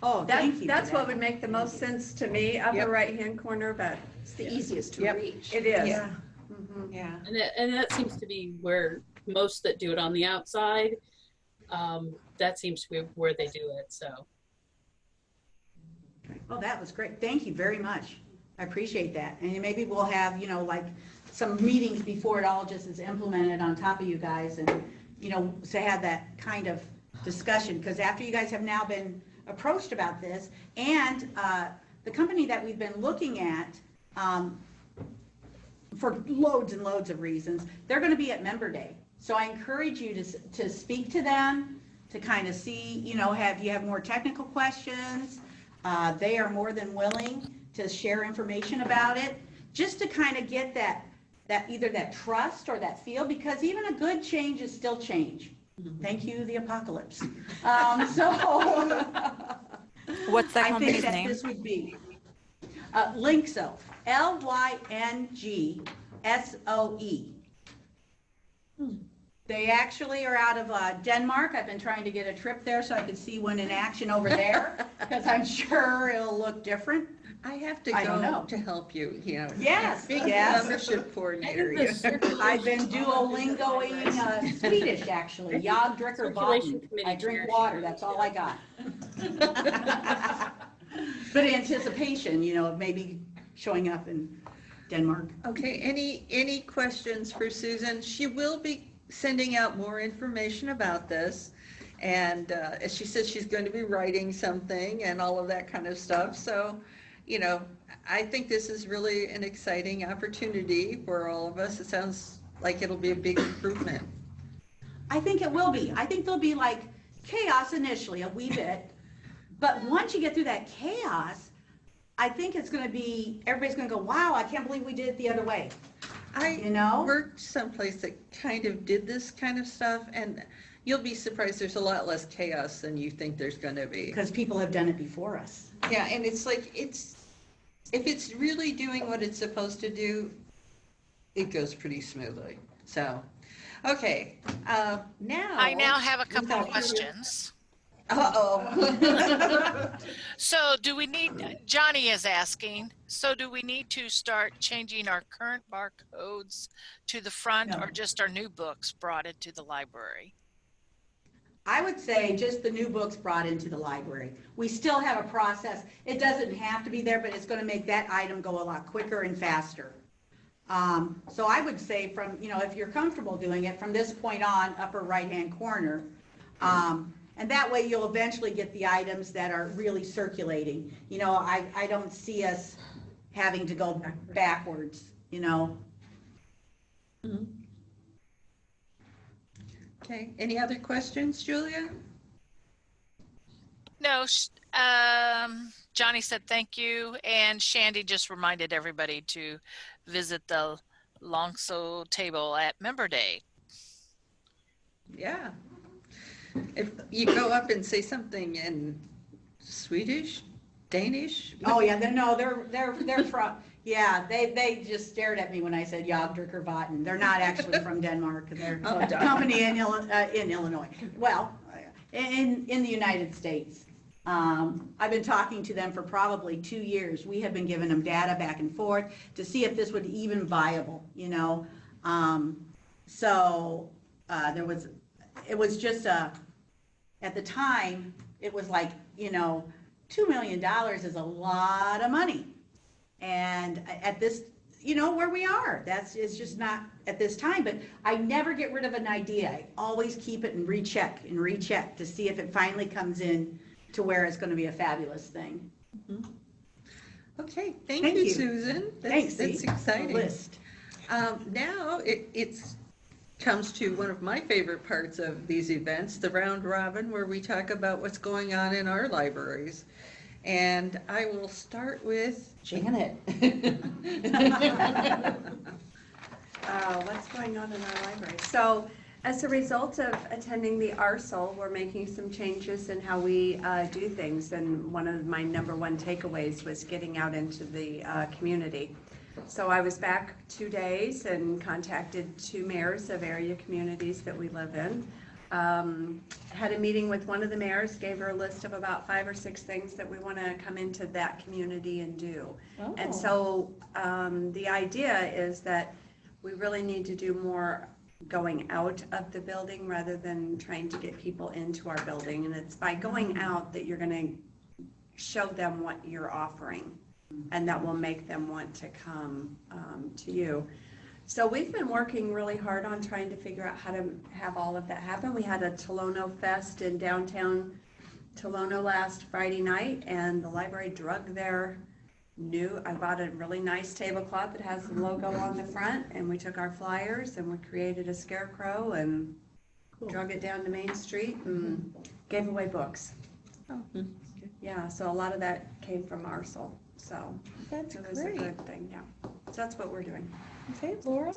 Oh, thank you. That's what would make the most sense to me, upper right-hand corner, but it's the easiest to reach. It is. Yeah. Mm-hmm. Yeah. And that seems to be where most that do it on the outside, that seems to be where they do it, so. Oh, that was great. Thank you very much. I appreciate that. And maybe we'll have, like some meetings before it all just is implemented on top of you guys, and, to have that kind of discussion, because after you guys have now been approached about this, and the company that we've been looking at for loads and loads of reasons, they're going to be at Member Day. So I encourage you to speak to them, to kind of see, if you have more technical questions. They are more than willing to share information about it, just to kind of get that either that trust or that feel, because even a good change is still change. Thank you, the apocalypse. What's that I think company's that name? this would be Lyngsoe, Lyngsoe. They actually are out of Denmark. I've been trying to get a trip there so I could see one in action over there, because I'm sure it'll look different. I have to I don't go know. to help you, Yes, Big yes. membership coordinator. I've been Duolingoing Swedish, actually. Jag dricker vatten. I drink water, that's all I got. But anticipation, of maybe showing up in Denmark. Okay, any questions for Susan? She will be sending out more information about this. And as she says, she's going to be writing something and all of that kind of stuff. So, you know, I think this is really an exciting opportunity for all of us. It sounds like it'll be a big improvement. I think it will be. I think there'll be like chaos initially, a wee bit. But once you get through that chaos, I think it's going to be, everybody's going to go, wow, I can't believe we did it the other way. I worked someplace that kind of did this kind of stuff, and you'll be surprised there's a lot less chaos than you think there's going to be. Because people have done it before us. Yeah, and it's like, if it's really doing what it's supposed to do, it goes pretty smoothly. So, okay, now. I now have a couple of questions. Uh-oh. So do we need, Johnny is asking, so do we need to start changing our current barcodes to the front or just our new books brought into the library? I would say just the new books brought into the library. We still have a process. It doesn't have to be there, but it's going to make that item go a lot quicker and faster. So I would say from, if you're comfortable doing it, from this point on, upper right-hand corner, and that way you'll eventually get the items that are really circulating. I don't see us having to go backwards, Mm-hmm. Okay, any other questions, Julia? No, Johnny said thank you, and Shandy just reminded everybody to visit the Longso table at Member Day. Yeah. If you go up and say something in Swedish, Danish. Oh yeah, they're from. Yeah, they just stared at me when I said Jagdrickervatten. They're not actually from Denmark. They're a company in Illinois. Well, in the United States. I've been talking to them for probably 2 years. We have been giving them data back and forth to see if this would even viable, So it was just at the time, it was like, $2 million is a lot of money. And at this, where we are, it's just not at this time, but I never get rid of an idea. I always keep it and recheck to see if it finally comes in to where it's going to be a fabulous thing. Mm-hmm. Okay, thank you, Susan. Thanks. That's exciting. List. Now it comes to one of my favorite parts of these events, the round robin, where we talk about what's going on in our libraries. And I will start with Janet. What's going on in our library? So, as a result of attending the ARSL, we're making some changes in how we do things. And one of my number one takeaways was getting out into the community. So I was back 2 days and contacted 2 mayors of area communities that we live in. Had a meeting with one of the mayors, gave her a list of about 5 or 6 things that we want to come into that community and do. Oh. And so the idea is that we really need to do more going out of the building rather than trying to get people into our building. And it's by going out that you're going to show them what you're offering, and that will make them want to come to you. So we've been working really hard on trying to figure out how to have all of that happen. We had a Tolono Fest in downtown Tolono last Friday night, and the library drug their I bought a really nice tablecloth that has the logo on the front, and we took our flyers and we created a scarecrow and drug it down to Main Street and gave away books. Oh, okay. Yeah, so a lot of that came from ARSL. So that's it was a good thing, yeah. So that's what we're doing. Okay, Laura?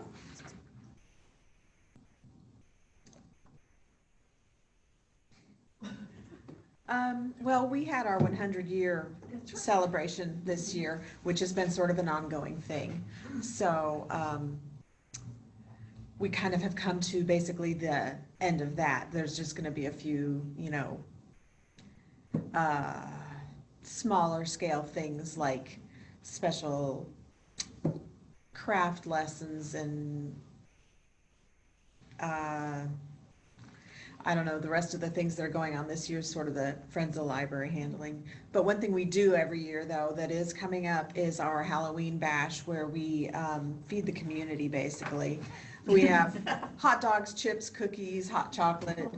Well, we had our 100-year celebration this year, which has been sort of an ongoing thing. So we kind of have come to basically the end of that. There's just going to be a few, smaller scale things like special craft lessons and I don't know, the rest of the things that are going on this year is sort of the Friends of the Library handling. But one thing we do every year, though, that is coming up is our Halloween bash, where we feed the community, basically. We have hot dogs, chips, cookies, hot chocolate,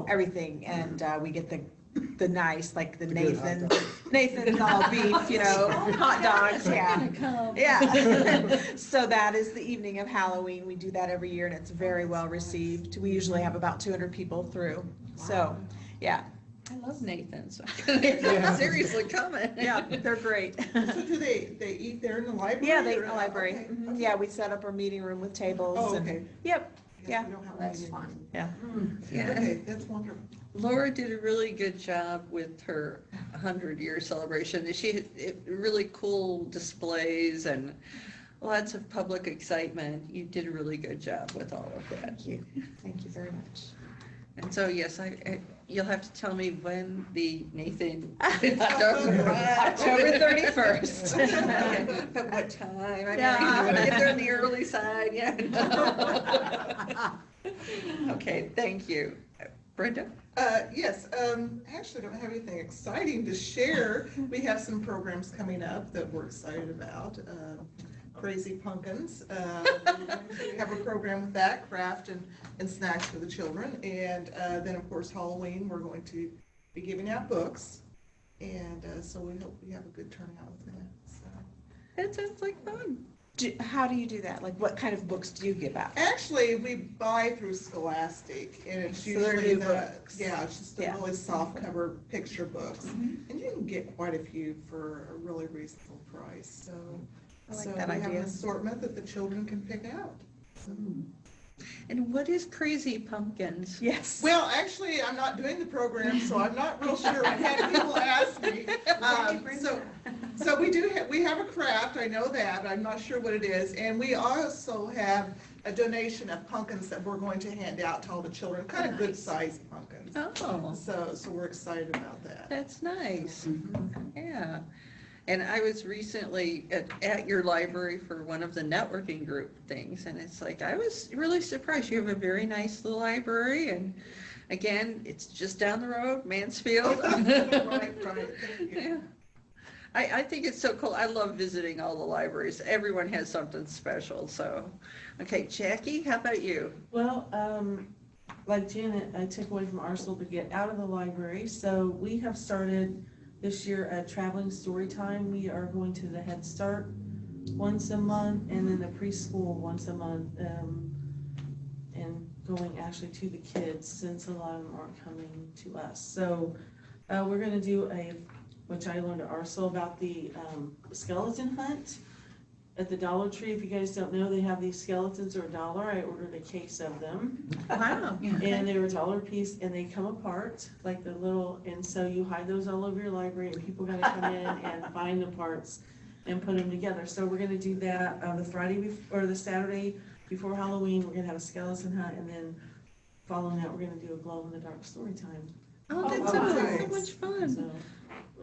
everything. And we get the the nice, like the The good hot Nathan all beef, you know, hot dogs, yeah. Yeah. So that is the evening of Halloween. We do that every year and it's very well received. We usually have about 200 people through. So, yeah. I love Nathan's. Seriously, coming. Yeah, they're great. So do they eat there in the library? Yeah, they eat or- in the library. okay, Mhm. okay. Yeah, we set up our meeting room with tables. Oh, and- okay. Yep, Guess yeah. we don't have a That's meeting. fun. Yeah. Yeah. Okay, that's wonderful. Laura did a really good job with her 100-year celebration. Really cool displays and lots of public excitement. You did a really good job with all of that. Thank you. Thank you very much. And so, yes, you'll have to tell me when the Nathan October October 31st. At what time? I mean, Yeah. if they're in the early side, yeah. Okay, thank you. Brenda? Yes, I actually don't have anything exciting to share. We have some programs coming up that we're excited about. Crazy Pumpkins. We have a program with that, craft and snacks for the children. And then, of course, Halloween, we're going to be giving out books. And so we hope we have a good turnout with that. So. That sounds like fun. How do you do that? Like, what kind of books do you give out? Actually, we buy through Scholastic, and it's So they're usually new books. yeah, it's just the Yeah. really soft cover picture books. Mhm. And you can get quite a few for a really reasonable price, so. I like So that we have an idea. assortment that the children can pick out. So. And what is Crazy Pumpkins? Yes. Well, actually, I'm not doing the program, so I'm not real sure. We've had people ask me. So we have a craft, I know that, I'm not sure what it is. And we also have a donation of pumpkins that we're going to hand out to all the children, kind of good sized pumpkins. Oh, So we're excited about that. that's nice. Yeah. And I was recently at your library for one of the networking group things, and it's like, I was really surprised. You have a very nice little library, and again, it's just down the road, Mansfield. Right. Thank you. Yeah. I think it's so cool. I love visiting all the libraries. Everyone has something special, so. Okay, Jackie, how about you? Well, like Janet, I took away from Arsenal to get out of the library. So we have started this year a traveling story time. We are going to the Head Start once a month and then the preschool once a month, and going actually to the kids since a lot of them aren't coming to us. So we're going to do which I learned at Arsenal about the skeleton hunt at the Dollar Tree. If you guys don't know, they have these skeletons are $1. I ordered a case of them. Wow. And they were $1 a piece, and they come apart like the little, and so you hide those all over your library, and people gotta come in and find the parts and put them together. So we're gonna do that the Saturday before Halloween. We're gonna have a skeleton hunt, and then following that, we're gonna do a glow in the dark story time. Oh, that sounds like so nice. much fun.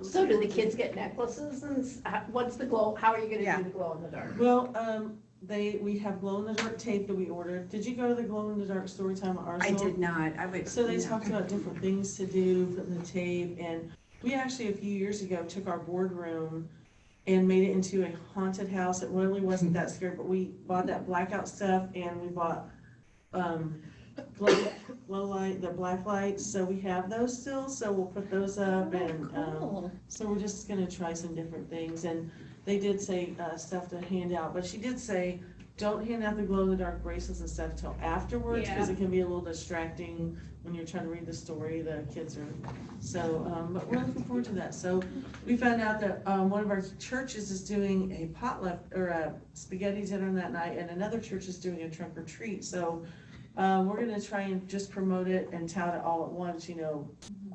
So do the kids get necklaces and what's the glow, how are you Yeah. gonna do the glow in the dark? Well, we have glow in the dark tape that we ordered. Did you go to the glow in the dark story time at Arsenal? I did not. I would. So they no. talked about different things to do, putting the tape, and we actually a few years ago took our boardroom and made it into a haunted house. It really wasn't that scary, but we bought that blackout stuff and we bought glow light, the black lights, so we have those still, so we'll put those up and Cool. so we're just gonna try some different things. And they did say stuff to hand out, but she did say don't hand out the glow in the dark bracelets and stuff till afterwards because it can be a little distracting when you're trying to read the story. The kids are but we're looking forward to that. So we found out that one of our churches is doing a potluck or a spaghetti dinner that night, and another church is doing a trunk or treat. So we're gonna try and just promote it and tout it all at once,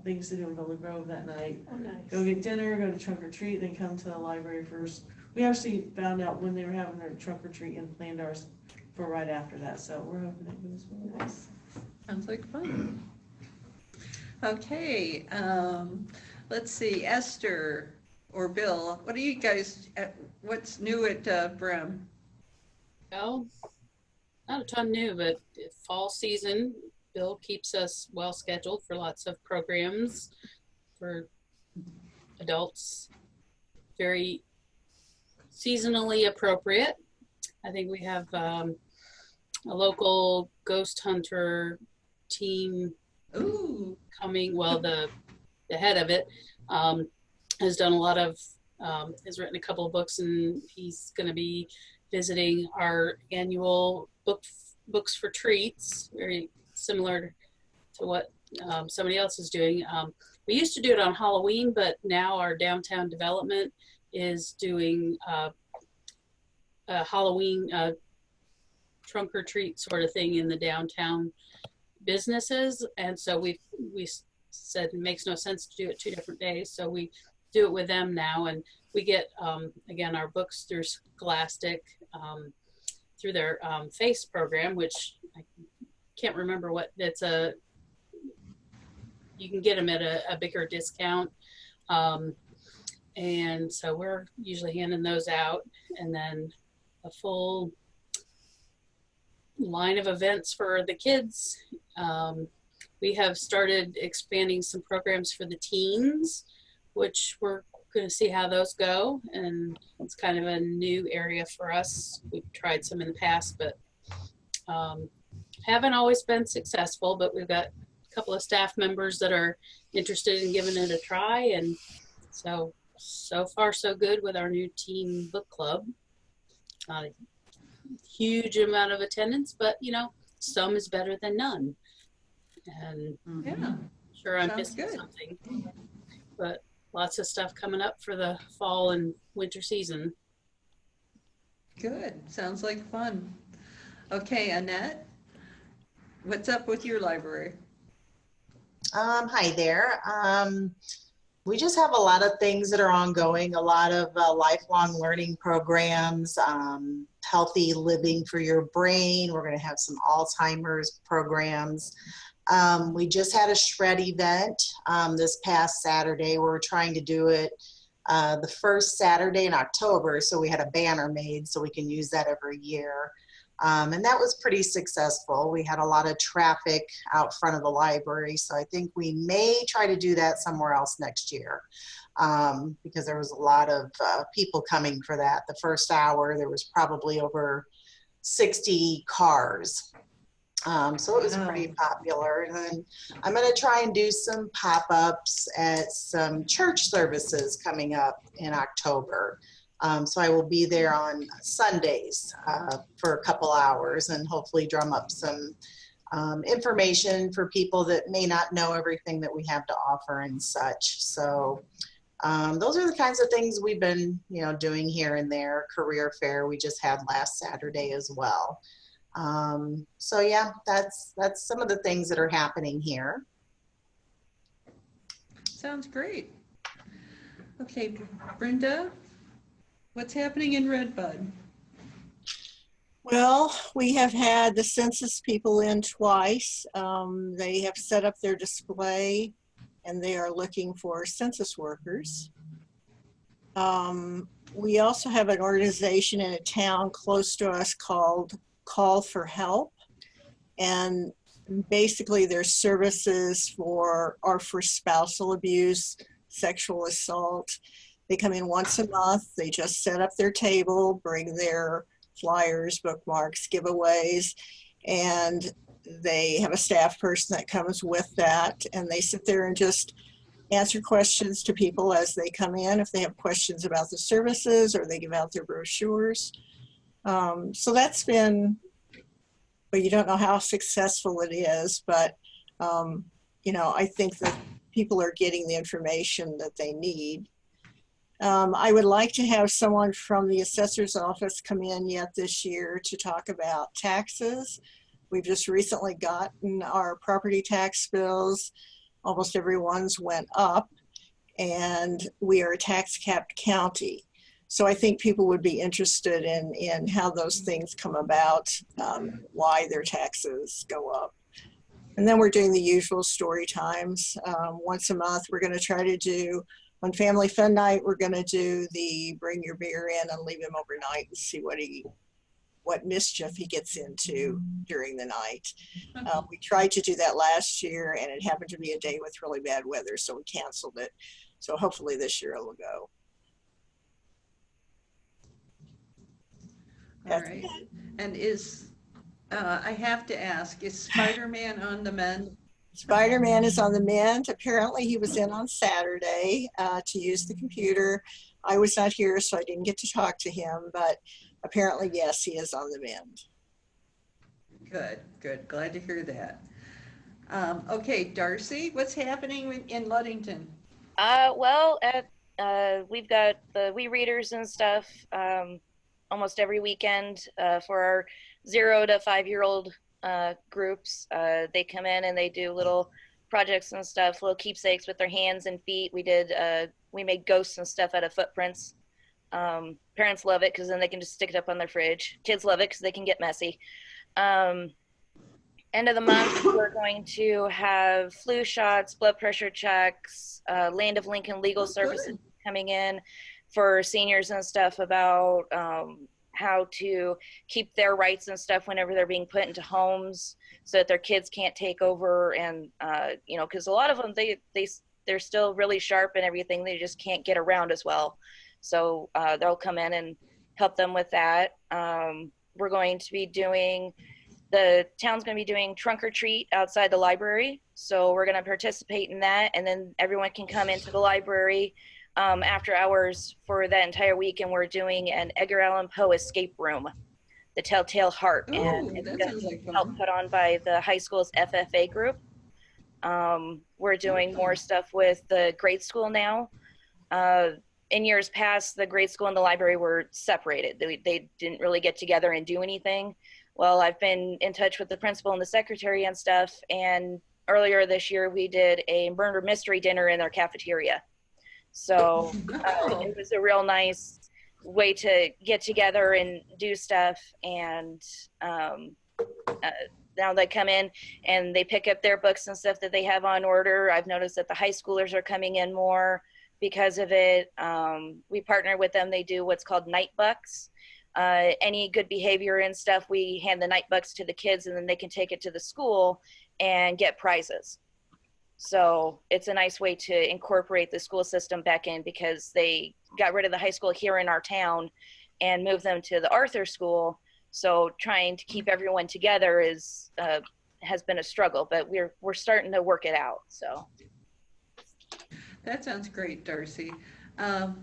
things to do in Villa Grove that night. Oh, nice. Go get dinner, go to trunk or treat, then come to the library first. We actually found out when they were having their trunk or treat and planned ours for right after that, so we're hoping it goes well. Nice. Sounds like fun. Okay, let's see, Esther or Bill, what are you guys, what's new at Brem? Well, not a ton new, but fall season, Bill keeps us well scheduled for lots of programs for adults, very seasonally appropriate. I think we have a local ghost hunter team Ooh. coming. Well, the the head of it, has done a lot of, has written a couple of books, and he's going to be visiting our annual books for treats, very similar to what somebody else is doing. We used to do it on Halloween, but now our downtown development is doing a Halloween trunk or treat sort of thing in the downtown businesses. And so we said it makes no sense to do it 2 different days. So we do it with them now. And we get, again, our books through Scholastic, through their FACE program, which I can't remember what, it's a, you can get them at a bigger discount. And so we're usually handing those out, and then a full line of events for the kids. We have started expanding some programs for the teens, which we're going to see how those go. And it's kind of a new area for us. We've tried some in the past, but haven't always been successful. But we've got a couple of staff members that are interested in giving it a try. And so far so good with our new teen book club. Not a huge amount of attendance, but you know, some is better than none. And Yeah, sure, I'm sounds missing good. something, but lots of stuff coming up for the fall and winter season. Good, sounds like fun. Okay, Annette, what's up with your library? Hi there. We just have a lot of things that are ongoing, a lot of lifelong learning programs, healthy living for your brain. We're going to have some Alzheimer's programs. We just had a shred event this past Saturday. We're trying to do it the first Saturday in October, so we had a banner made so we can use that every year. And that was pretty successful. We had a lot of traffic out front of the library, so I think we may try to do that somewhere else next year because there was a lot of people coming for that. The first hour, there was probably over 60 cars. So it was pretty popular. And then I'm going to try and do some pop-ups at some church services coming up in October. So I will be there on Sundays for a couple hours and hopefully drum up some information for people that may not know everything that we have to offer and such. So those are the kinds of things we've been, doing here and there. Career fair we just had last Saturday as well. So yeah, that's some of the things that are happening here. Sounds great. Okay, Brenda, what's happening in Redbud? Well, we have had the Census people in twice. They have set up their display and they are looking for census workers. We also have an organization in a town close to us called Call for Help. And basically their services are for spousal abuse, sexual assault. They come in once a month. They just set up their table, bring their flyers, bookmarks, giveaways, and they have a staff person that comes with that. And they sit there and just answer questions to people as they come in, if they have questions about the services or they give out their brochures. So that's been, but you don't know how successful it is, but I think that people are getting the information that they need. I would like to have someone from the assessor's office come in yet this year to talk about taxes. We've just recently gotten our property tax bills. Almost everyone's went up, and we are a tax-capped county. So I think people would be interested in how those things come about, why their taxes go up. And then we're doing the usual story times. Once a month, we're going to try to do, on Family Fun Night, we're going to do the bring your beer in and leave him overnight and see what mischief he gets into during the night. We tried to do that last year, and it happened to be a day with really bad weather, so we canceled it. So hopefully this year it'll go. All right. And I have to ask, is Spider-Man on the mend? Spider-Man is on the mend. Apparently he was in on Saturday to use the computer. I was not here, so I didn't get to talk to him, but apparently, yes, he is on the mend. Good, good. Glad to hear that. Okay, Darcy, what's happening in Ludington? We've got the We Readers and stuff almost every weekend for our 0 to 5-year-old groups. They come in and they do little projects and stuff, little keepsakes with their hands and feet. We made ghosts and stuff out of footprints. Parents love it because then they can just stick it up on their fridge. Kids love it because they can get messy. End of the month, we're going to have flu shots, blood pressure checks, Land of Lincoln legal services coming in for seniors and stuff about how to keep their rights and stuff whenever they're being put into homes so that their kids can't take over. And, because a lot of them, they're still really sharp and everything. They just can't get around as well. So they'll come in and help them with that. We're going to be the town's going to be doing trunk or treat outside the library. So we're going to participate in that. And then everyone can come into the library after hours for that entire week. And we're doing an Edgar Allan Poe escape room, The Telltale Heart. Ooh, and it's that sounds like fun. helped put on by the high school's FFA group. We're doing more stuff with the grade school now. In years past, the grade school and the library were separated. They didn't really get together and do anything. Well, I've been in touch with the principal and the secretary and stuff, and earlier this year we did a murder mystery dinner in their cafeteria. So it was a real nice way to get together and do stuff. And now they come in and they pick up their books and stuff that they have on order. I've noticed that the high schoolers are coming in more because of it. We partner with them. They do what's called night bucks. Any good behavior and stuff, we hand the night bucks to the kids and then they can take it to the school and get prizes. So it's a nice way to incorporate the school system back in because they got rid of the high school here in our town and moved them to the Arthur School. So trying to keep everyone together has been a struggle, but we're starting to work it out. So that sounds great, Darcy.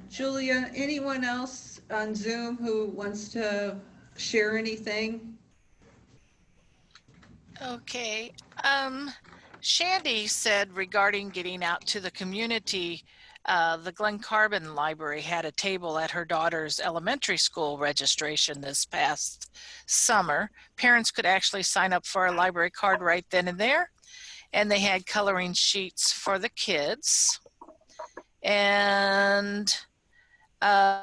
Julia, anyone else on Zoom who wants to share anything? Okay. Shandy said regarding getting out to the community, the Glen Carbon Library had a table at her daughter's elementary school registration this past summer. Parents could actually sign up for a library card right then and there, and they had coloring sheets for the kids. And Uh-oh.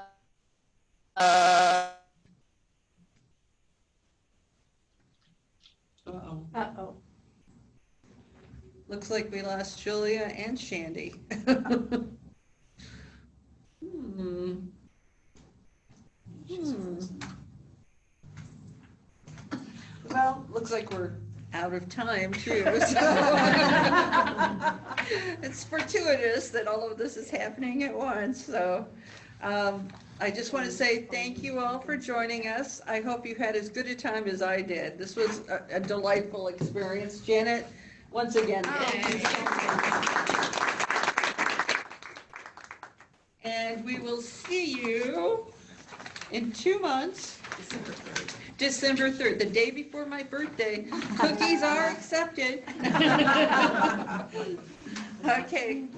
Looks like we lost Julia and Shandy. Well, looks like we're out of time too. So it's fortuitous that all of this is happening at once. So I just want to say thank you all for joining us. I hope you had as good a time as I did. This was a delightful experience. Janet, once again, thank you so much. And we will see you in 2 months. December 3rd, the day before my birthday. Cookies are accepted. Okay.